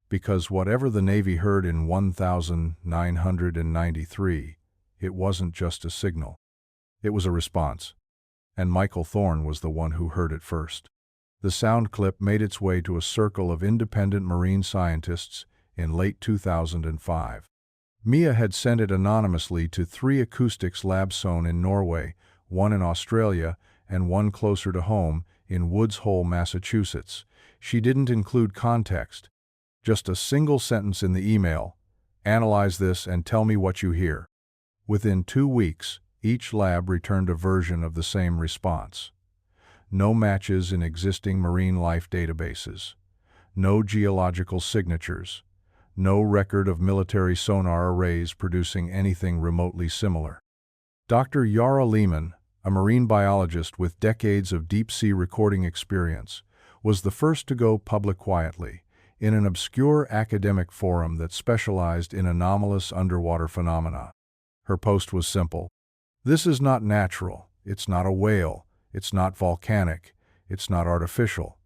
Because whatever the Navy heard in 1993, it wasn't just a signal. It was a response. And Michael Thorne was the one who heard it first. The sound clip made its way to a circle of independent marine scientists in late 2005. Mia had sent it anonymously to 3 acoustics labs sewn in Norway, 1 in Australia, and 1 closer to home in Woods Hole, Massachusetts. She didn't include context. Just a single sentence in the email: "Analyze this and tell me what you hear." Within 2 weeks, each lab returned a version of the same response. No matches in existing marine life databases. No geological signatures. No record of military sonar arrays producing anything remotely similar. Dr. Yara Lehman, a marine biologist with decades of deep-sea recording experience, was the first to go public quietly. in an obscure academic forum that specialized in anomalous underwater phenomena. Her post was simple. This is not natural. It's not a whale. It's not volcanic. It's not artificial.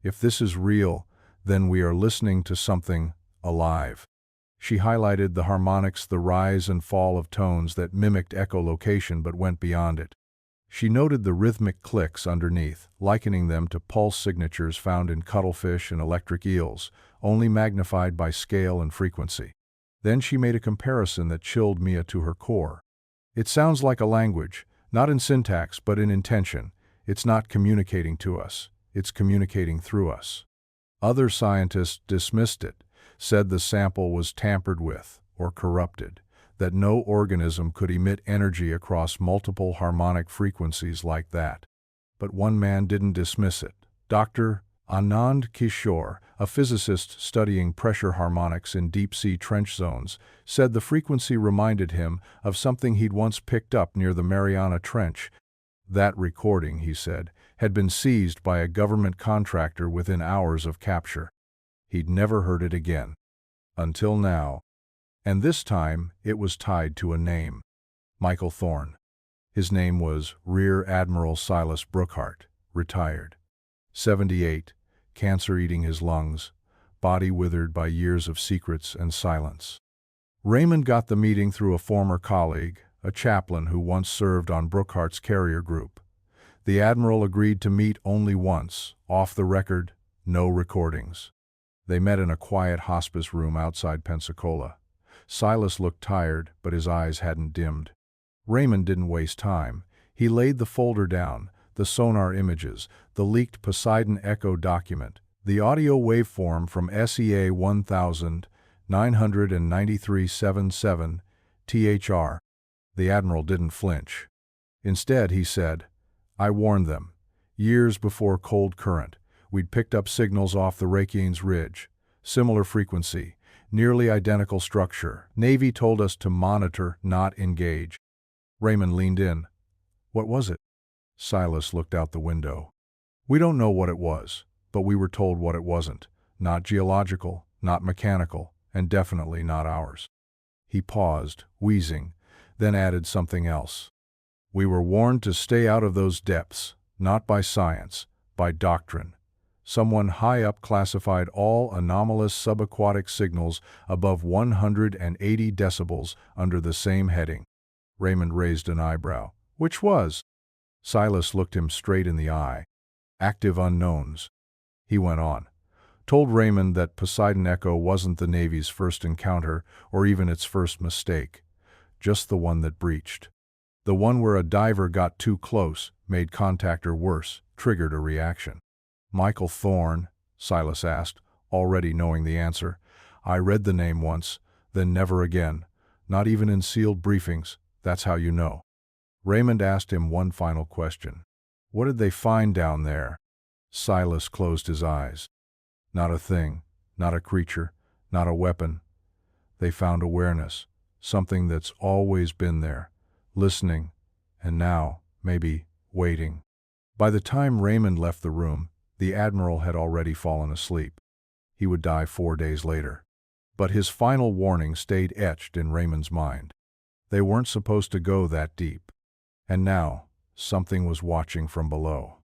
If this is real, then we are listening to something alive. She highlighted the harmonics, the rise and fall of tones that mimicked echolocation but went beyond it. She noted the rhythmic clicks underneath, likening them to pulse signatures found in cuttlefish and electric eels, only magnified by scale and frequency. Then she made a comparison that chilled Mia to her core. It sounds like a language, not in syntax but in intention. It's not communicating to us. It's communicating through us. Other scientists dismissed it, said the sample was tampered with or corrupted, that no organism could emit energy across multiple harmonic frequencies like that. But one man didn't dismiss it. Dr. Anand Kishore, a physicist studying pressure harmonics in deep-sea trench zones, said the frequency reminded him of something he'd once picked up near the Mariana Trench. That recording, he said, had been seized by a government contractor within hours of capture. He'd never heard it again. Until now. And this time, it was tied to a name. Michael Thorne. His name was Rear Admiral Silas Brookhart, retired. 78, cancer eating his lungs, body withered by years of secrets and silence. Raymond got the meeting through a former colleague, a chaplain who once served on Brookhart's carrier group. The Admiral agreed to meet only once, off the record, no recordings. They met in a quiet hospice room outside Pensacola. Silas looked tired, but his eyes hadn't dimmed. Raymond didn't waste time. He laid the folder down, the sonar images, the leaked Poseidon Echo document, the audio waveform from SEA 1993-77 THR. The Admiral didn't flinch. Instead, he said, "I warned them. Years before Cold Current, we'd picked up signals off the Reykjanes Ridge. Similar frequency, nearly identical structure. Navy told us to monitor, not engage." Raymond leaned in. "What was it?" Silas looked out the window. "We don't know what it was, but we were told what it wasn't. Not geological, not mechanical, and definitely not ours." He paused, wheezing, then added something else. "We were warned to stay out of those depths, not by science, by doctrine. Someone high up classified all anomalous subaquatic signals above 180 decibels under the same heading." Raymond raised an eyebrow. "Which was?" Silas looked him straight in the eye. "Active unknowns." He went on. Told Raymond that Poseidon Echo wasn't the Navy's first encounter or even its first mistake. Just the one that breached. The one where a diver got too close, made contact or worse, triggered a reaction. "Michael Thorne?" Silas asked, already knowing the answer. "I read the name once, then never again. Not even in sealed briefings. That's how you know." Raymond asked him one final question. "What did they find down there?" Silas closed his eyes. "Not a thing, not a creature, not a weapon. They found awareness, something that's always been there, listening, and now, maybe, waiting." By the time Raymond left the room, the Admiral had already fallen asleep. He would die 4 days later. But his final warning stayed etched in Raymond's mind. They weren't supposed to go that deep. And now, something was watching from below.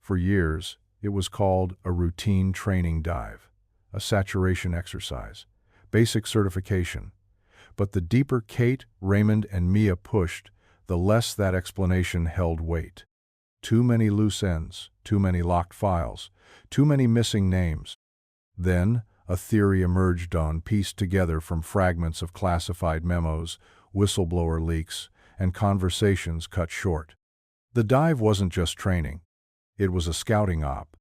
For years, it was called a routine training dive, a saturation exercise, basic certification. But the deeper Kate, Raymond, and Mia pushed, the less that explanation held weight. Too many loose ends, too many locked files, too many missing names. Then, a theory emerged pieced together from fragments of classified memos, whistleblower leaks, and conversations cut short. The dive wasn't just training. It was a scouting op.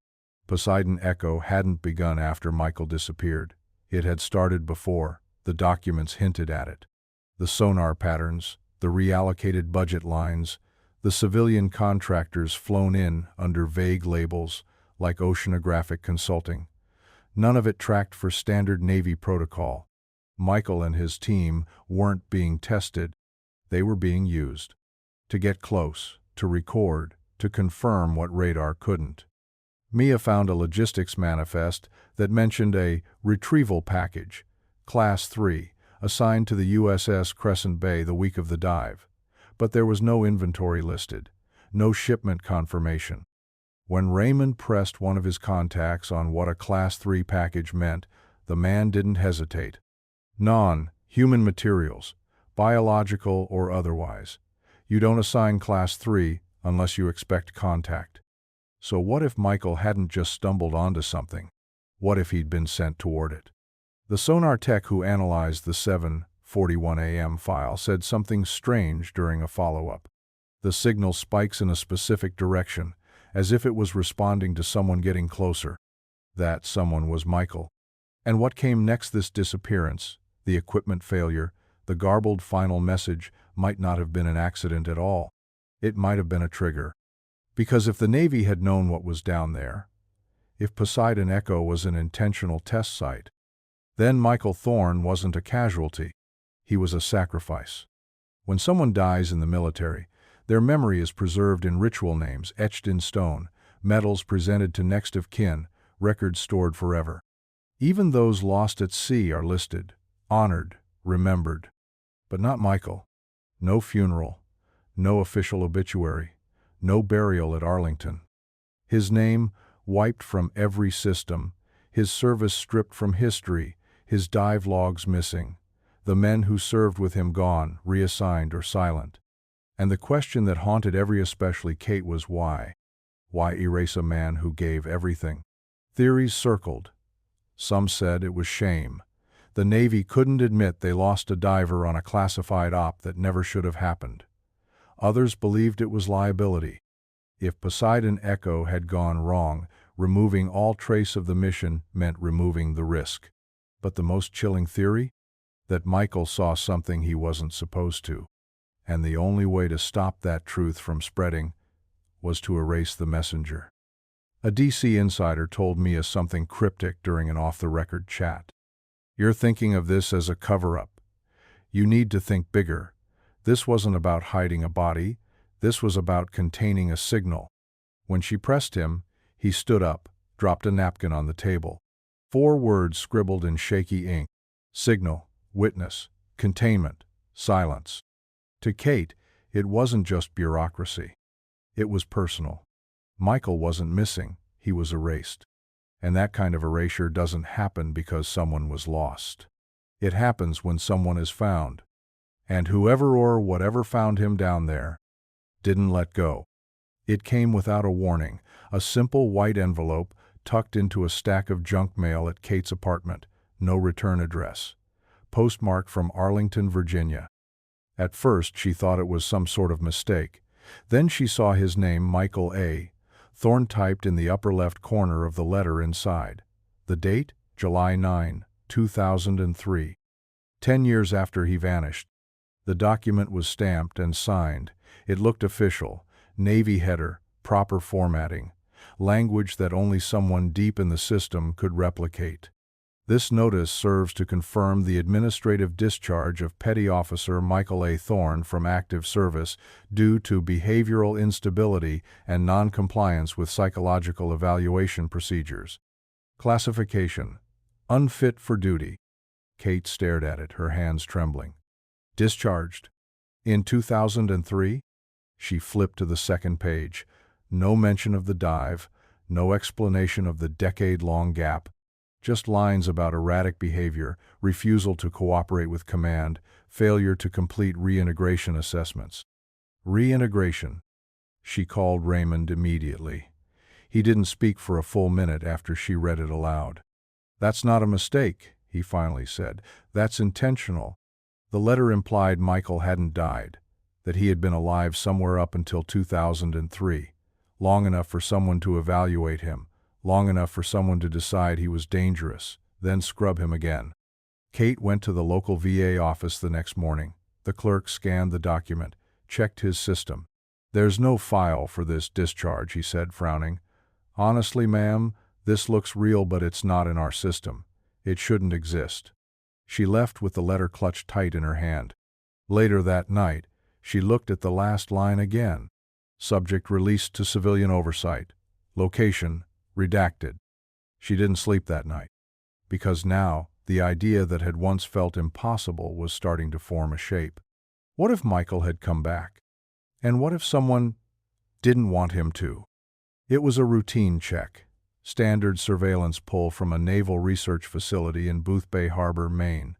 Poseidon Echo hadn't begun after Michael disappeared. It had started before. The documents hinted at it. The sonar patterns, the reallocated budget lines, the civilian contractors flown in under vague labels like oceanographic consulting. None of it tracked for standard Navy protocol. Michael and his team weren't being tested. They were being used. To get close, to record, to confirm what radar couldn't. Mia found a logistics manifest that mentioned a retrieval package, Class 3, assigned to the USS Crescent Bay the week of the dive. But there was no inventory listed, no shipment confirmation. When Raymond pressed one of his contacts on what a Class 3 package meant, the man didn't hesitate. Non-human materials, biological or otherwise. You don't assign Class 3 unless you expect contact. So what if Michael hadn't just stumbled onto something? What if he'd been sent toward it? The sonar tech who analyzed the 7:41 a.m. file said something strange during a follow-up. The signal spikes in a specific direction, as if it was responding to someone getting closer. That someone was Michael. And what came next? This disappearance, the equipment failure, the garbled final message might not have been an accident at all. It might have been a trigger. Because if the Navy had known what was down there, if Poseidon Echo was an intentional test site, then Michael Thorne wasn't a casualty. He was a sacrifice. When someone dies in the military, their memory is preserved in ritual names etched in stone, medals presented to next of kin, records stored forever. Even those lost at sea are listed, honored, remembered. But not Michael. No funeral, no official obituary, no burial at Arlington. His name wiped from every system, his service stripped from history, his dive logs missing, the men who served with him gone, reassigned or silent. And the question that haunted every, especially Kate, was why? Why erase a man who gave everything? Theories circled. Some said it was shame. The Navy couldn't admit they lost a diver on a classified op that never should have happened. Others believed it was liability. If Poseidon Echo had gone wrong, removing all trace of the mission meant removing the risk. But the most chilling theory? That Michael saw something he wasn't supposed to. And the only way to stop that truth from spreading was to erase the messenger. A DC insider told Mia something cryptic during an off-the-record chat. You're thinking of this as a cover-up. You need to think bigger. This wasn't about hiding a body. This was about containing a signal. When she pressed him, he stood up, dropped a napkin on the table. 4 words scribbled in shaky ink. Signal, witness, containment, silence. To Kate, it wasn't just bureaucracy. It was personal. Michael wasn't missing, he was erased. And that kind of erasure doesn't happen because someone was lost. It happens when someone is found. And whoever or whatever found him down there didn't let go. It came without a warning, a simple white envelope tucked into a stack of junk mail at Kate's apartment, no return address. Postmarked from Arlington, Virginia. At first she thought it was some sort of mistake. Then she saw his name, Michael A. Thorne, typed in the upper left corner of the letter inside. The date? July 9, 2003. 10 years after he vanished. The document was stamped and signed. It looked official. Navy header, proper formatting. Language that only someone deep in the system could replicate. This notice serves to confirm the administrative discharge of Petty Officer Michael A. Thorne from active service due to behavioral instability and non-compliance with psychological evaluation procedures. Classification: unfit for duty. Kate stared at it, her hands trembling. Discharged. In 2003? She flipped to the second page. No mention of the dive, no explanation of the decade-long gap. Just lines about erratic behavior, refusal to cooperate with command, failure to complete reintegration assessments. Reintegration. She called Raymond immediately. He didn't speak for a full minute after she read it aloud. That's not a mistake, he finally said. That's intentional. The letter implied Michael hadn't died, that he had been alive somewhere up until 2003, long enough for someone to evaluate him, long enough for someone to decide he was dangerous, then scrub him again. Kate went to the local VA office the next morning. The clerk scanned the document, checked his system. There's no file for this discharge, he said, frowning. Honestly, ma'am, this looks real, but it's not in our system. It shouldn't exist. She left with the letter clutched tight in her hand. Later that night, she looked at the last line again. Subject released to civilian oversight. Location: Redacted. She didn't sleep that night, because now the idea that had once felt impossible was starting to form a shape. What if Michael had come back? And what if someone didn't want him to? It was a routine check, standard surveillance pull from a naval research facility in Boothbay Harbor, Maine.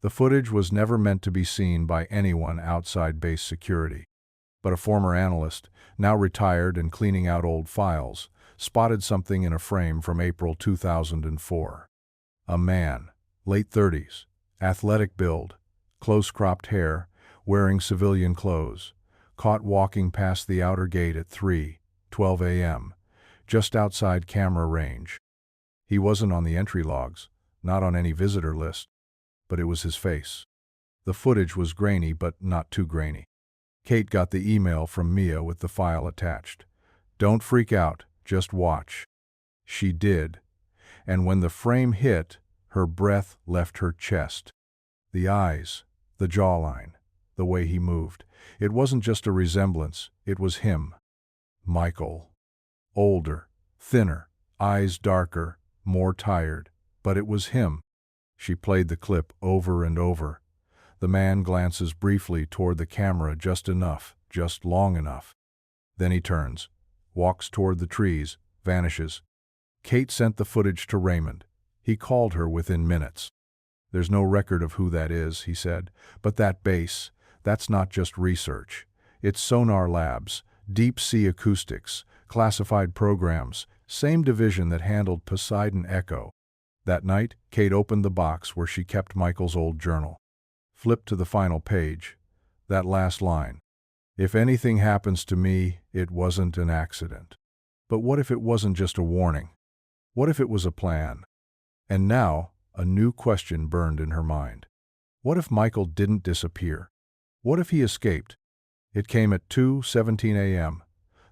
The footage was never meant to be seen by anyone outside base security. But a former analyst, now retired and cleaning out old files, spotted something in a frame from April 2004. A man, late 30s, athletic build, close-cropped hair, wearing civilian clothes, caught walking past the outer gate at 3:12 a.m., just outside camera range. He wasn't on the entry logs, not on any visitor list, but it was his face. The footage was grainy, but not too grainy. Kate got the email from Mia with the file attached. "Don't freak out, just watch." She did, and when the frame hit, her breath left her chest. The eyes, the jawline, the way he moved. It wasn't just a resemblance, it was him. Michael. Older, thinner, eyes darker, more tired, but it was him. She played the clip over and over. The man glances briefly toward the camera just enough, just long enough. Then he turns, walks toward the trees, vanishes. Kate sent the footage to Raymond. He called her within minutes. "There's no record of who that is," he said, "but that base, that's not just research. It's sonar labs, deep sea acoustics, classified programs, same division that handled Poseidon Echo." That night, Kate opened the box where she kept Michael's old journal. Flipped to the final page. That last line. "If anything happens to me, it wasn't an accident." But what if it wasn't just a warning? What if it was a plan? And now, a new question burned in her mind. What if Michael didn't disappear? What if he escaped? It came at 2:17 a.m.,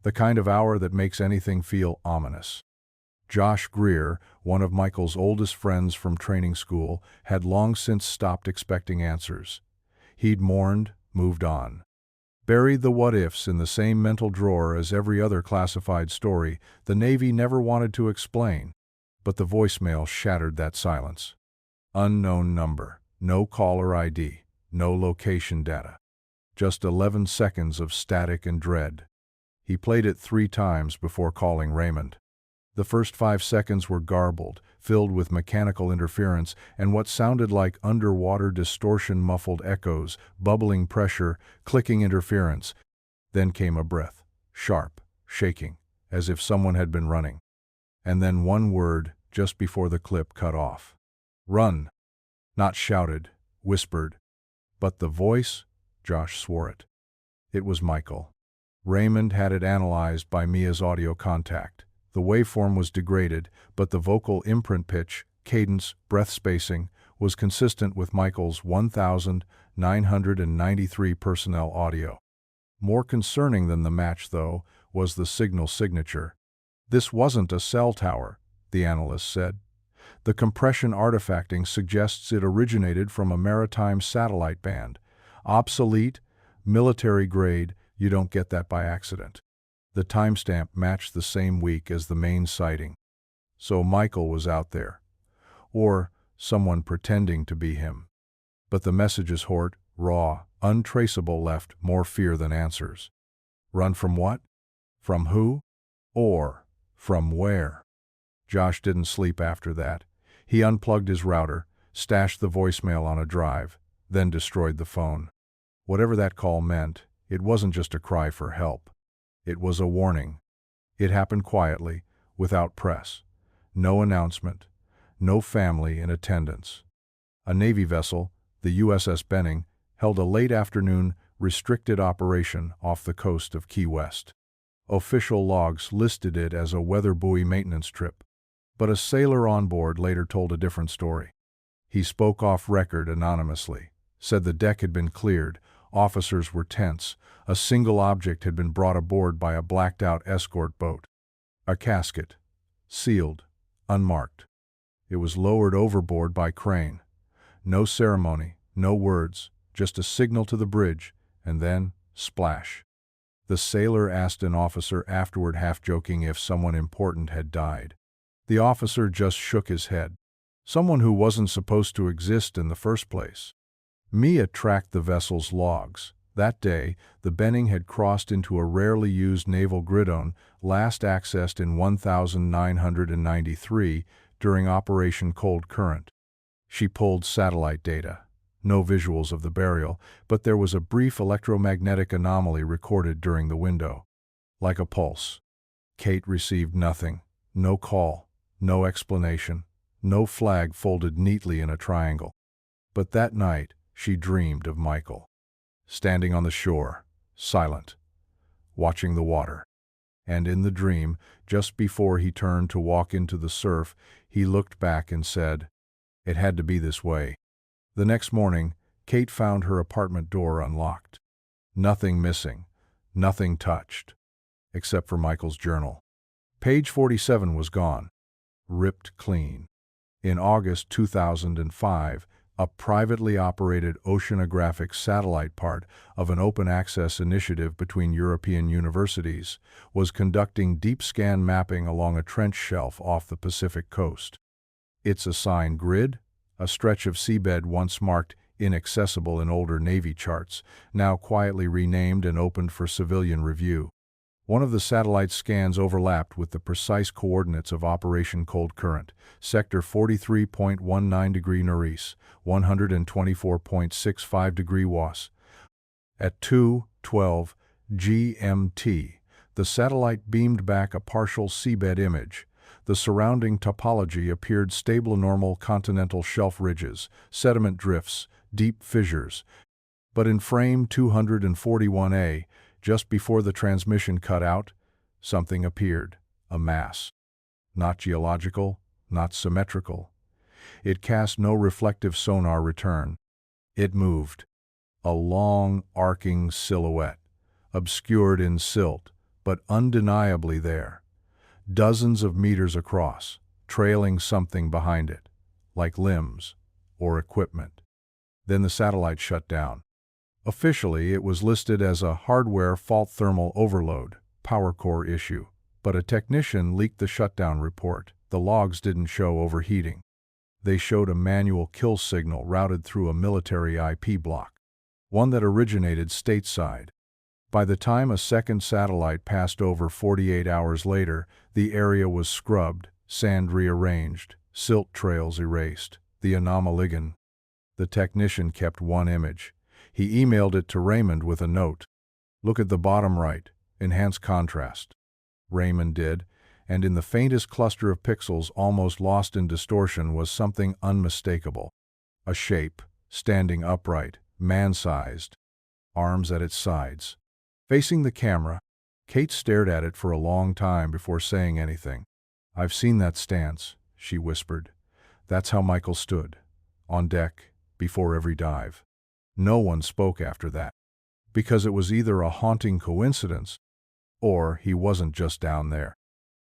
the kind of hour that makes anything feel ominous. Josh Greer, one of Michael's oldest friends from training school, had long since stopped expecting answers. He'd mourned, moved on. Buried the what-ifs in the same mental drawer as every other classified story the Navy never wanted to explain. But the voicemail shattered that silence. Unknown number, no caller ID, no location data. Just 11 seconds of static and dread. He played it 3 times before calling Raymond. The first 5 seconds were garbled, filled with mechanical interference and what sounded like underwater distortion, muffled echoes, bubbling pressure, clicking interference. Then came a breath, sharp, shaking, as if someone had been running. And then one word just before the clip cut off. "Run." Not shouted, whispered. But the voice, Josh swore it. It was Michael. Raymond had it analyzed by Mia's audio contact. The waveform was degraded, but the vocal imprint pitch, cadence, breath spacing was consistent with Michael's 1,993 personnel audio. More concerning than the match, though, was the signal signature. This wasn't a cell tower, the analyst said. The compression artifacting suggests it originated from a maritime satellite band. Obsolete, military grade, you don't get that by accident. The timestamp matched the same week as the main sighting. So Michael was out there. Or someone pretending to be him. But the messages, short, raw, untraceable, left more fear than answers. Run from what? From who? Or from where? Josh didn't sleep after that. He unplugged his router, stashed the voicemail on a drive, then destroyed the phone. Whatever that call meant, it wasn't just a cry for help. It was a warning. It happened quietly, without press. No announcement. No family in attendance. A Navy vessel, the USS Benning, held a late afternoon restricted operation off the coast of Key West. Official logs listed it as a weather buoy maintenance trip. But a sailor on board later told a different story. He spoke off record anonymously, said the deck had been cleared, officers were tense, a single object had been brought aboard by a blacked-out escort boat. A casket, sealed, unmarked. It was lowered overboard by crane. No ceremony, no words, just a signal to the bridge, and then, splash. The sailor asked an officer afterward, half joking, if someone important had died. The officer just shook his head. Someone who wasn't supposed to exist in the first place. Mia tracked the vessel's logs. That day, the Benning had crossed into a rarely used naval gridiron, last accessed in 1993 during Operation Cold Current. She pulled satellite data. No visuals of the burial, but there was a brief electromagnetic anomaly recorded during the window. Like a pulse. Kate received nothing. No call. No explanation. No flag folded neatly in a triangle. But that night, she dreamed of Michael. Standing on the shore, silent, watching the water. And in the dream, just before he turned to walk into the surf, he looked back and said, "It had to be this way." The next morning, Kate found her apartment door unlocked. Nothing missing, nothing touched, except for Michael's journal. Page 47 was gone, ripped clean. In August 2005, a privately operated oceanographic satellite part of an open-access initiative between European universities was conducting deep scan mapping along a trench shelf off the Pacific coast. Its assigned grid, a stretch of seabed once marked inaccessible in older Navy charts, now quietly renamed and opened for civilian review. One of the satellite scans overlapped with the precise coordinates of Operation Cold Current, sector 43.19 degree Norris, 124.65 degree WAS. At 2:12 GMT, the satellite beamed back a partial seabed image. The surrounding topology appeared stable normal continental shelf ridges, sediment drifts, deep fissures. But in frame 241A, just before the transmission cut out, something appeared, a mass. Not geological, not symmetrical. It cast no reflective sonar return. It moved. A long, arcing silhouette, obscured in silt, but undeniably there. Dozens of meters across, trailing something behind it, like limbs or equipment. Then the satellite shut down. Officially, it was listed as a hardware fault thermal overload, power core issue, but a technician leaked the shutdown report. The logs didn't show overheating. They showed a manual kill signal routed through a military IP block, one that originated stateside. By the time a second satellite passed over 48 hours later, the area was scrubbed, sand rearranged, silt trails erased, the anomaligan. The technician kept one image. He emailed it to Raymond with a note. "Look at the bottom right, enhance contrast." Raymond did, and in the faintest cluster of pixels almost lost in distortion was something unmistakable. A shape, standing upright, man-sized, arms at its sides. Facing the camera, Kate stared at it for a long time before saying anything. "I've seen that stance," she whispered. "That's how Michael stood, on deck, before every dive." No one spoke after that, because it was either a haunting coincidence, or he wasn't just down there.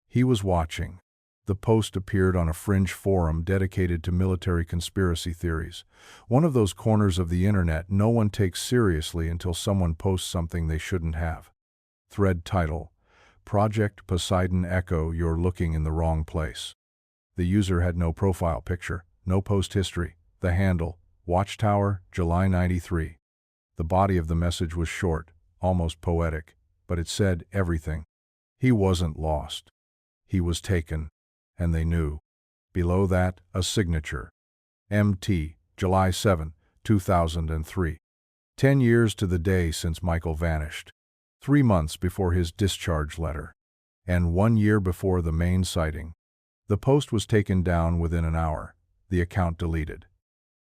He was watching. The post appeared on a fringe forum dedicated to military conspiracy theories, one of those corners of the internet no one takes seriously until someone posts something they shouldn't have. Thread title: Project Poseidon Echo, you're looking in the wrong place. The user had no profile picture, no post history. The handle: Watchtower, July 93. The body of the message was short, almost poetic, but it said everything. He wasn't lost. He was taken, and they knew. Below that, a signature. MT, July 7, 2003. 10 years to the day since Michael vanished. 3 months before his discharge letter. And 1 year before the main sighting. The post was taken down within an hour. The account deleted.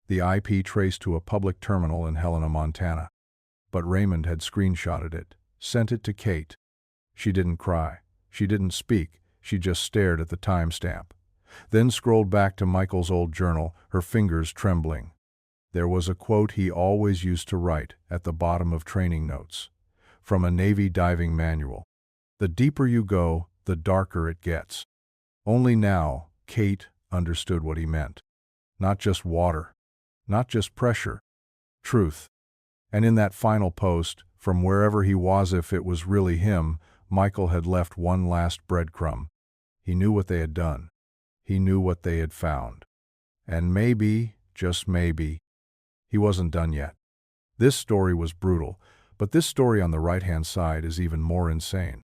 The IP traced to a public terminal in Helena, Montana. But Raymond had screenshotted it, sent it to Kate. She didn't cry. She didn't speak. She just stared at the timestamp. Then scrolled back to Michael's old journal, her fingers trembling. There was a quote he always used to write at the bottom of training notes, from a Navy diving manual. "The deeper you go, the darker it gets." Only now, Kate understood what he meant. Not just water. Not just pressure. Truth. And in that final post, from wherever he was, if it was really him, Michael had left one last breadcrumb. He knew what they had done. he knew what they had found. And maybe, just maybe, he wasn't done yet. This story was brutal, but this story on the right-hand side is even more insane.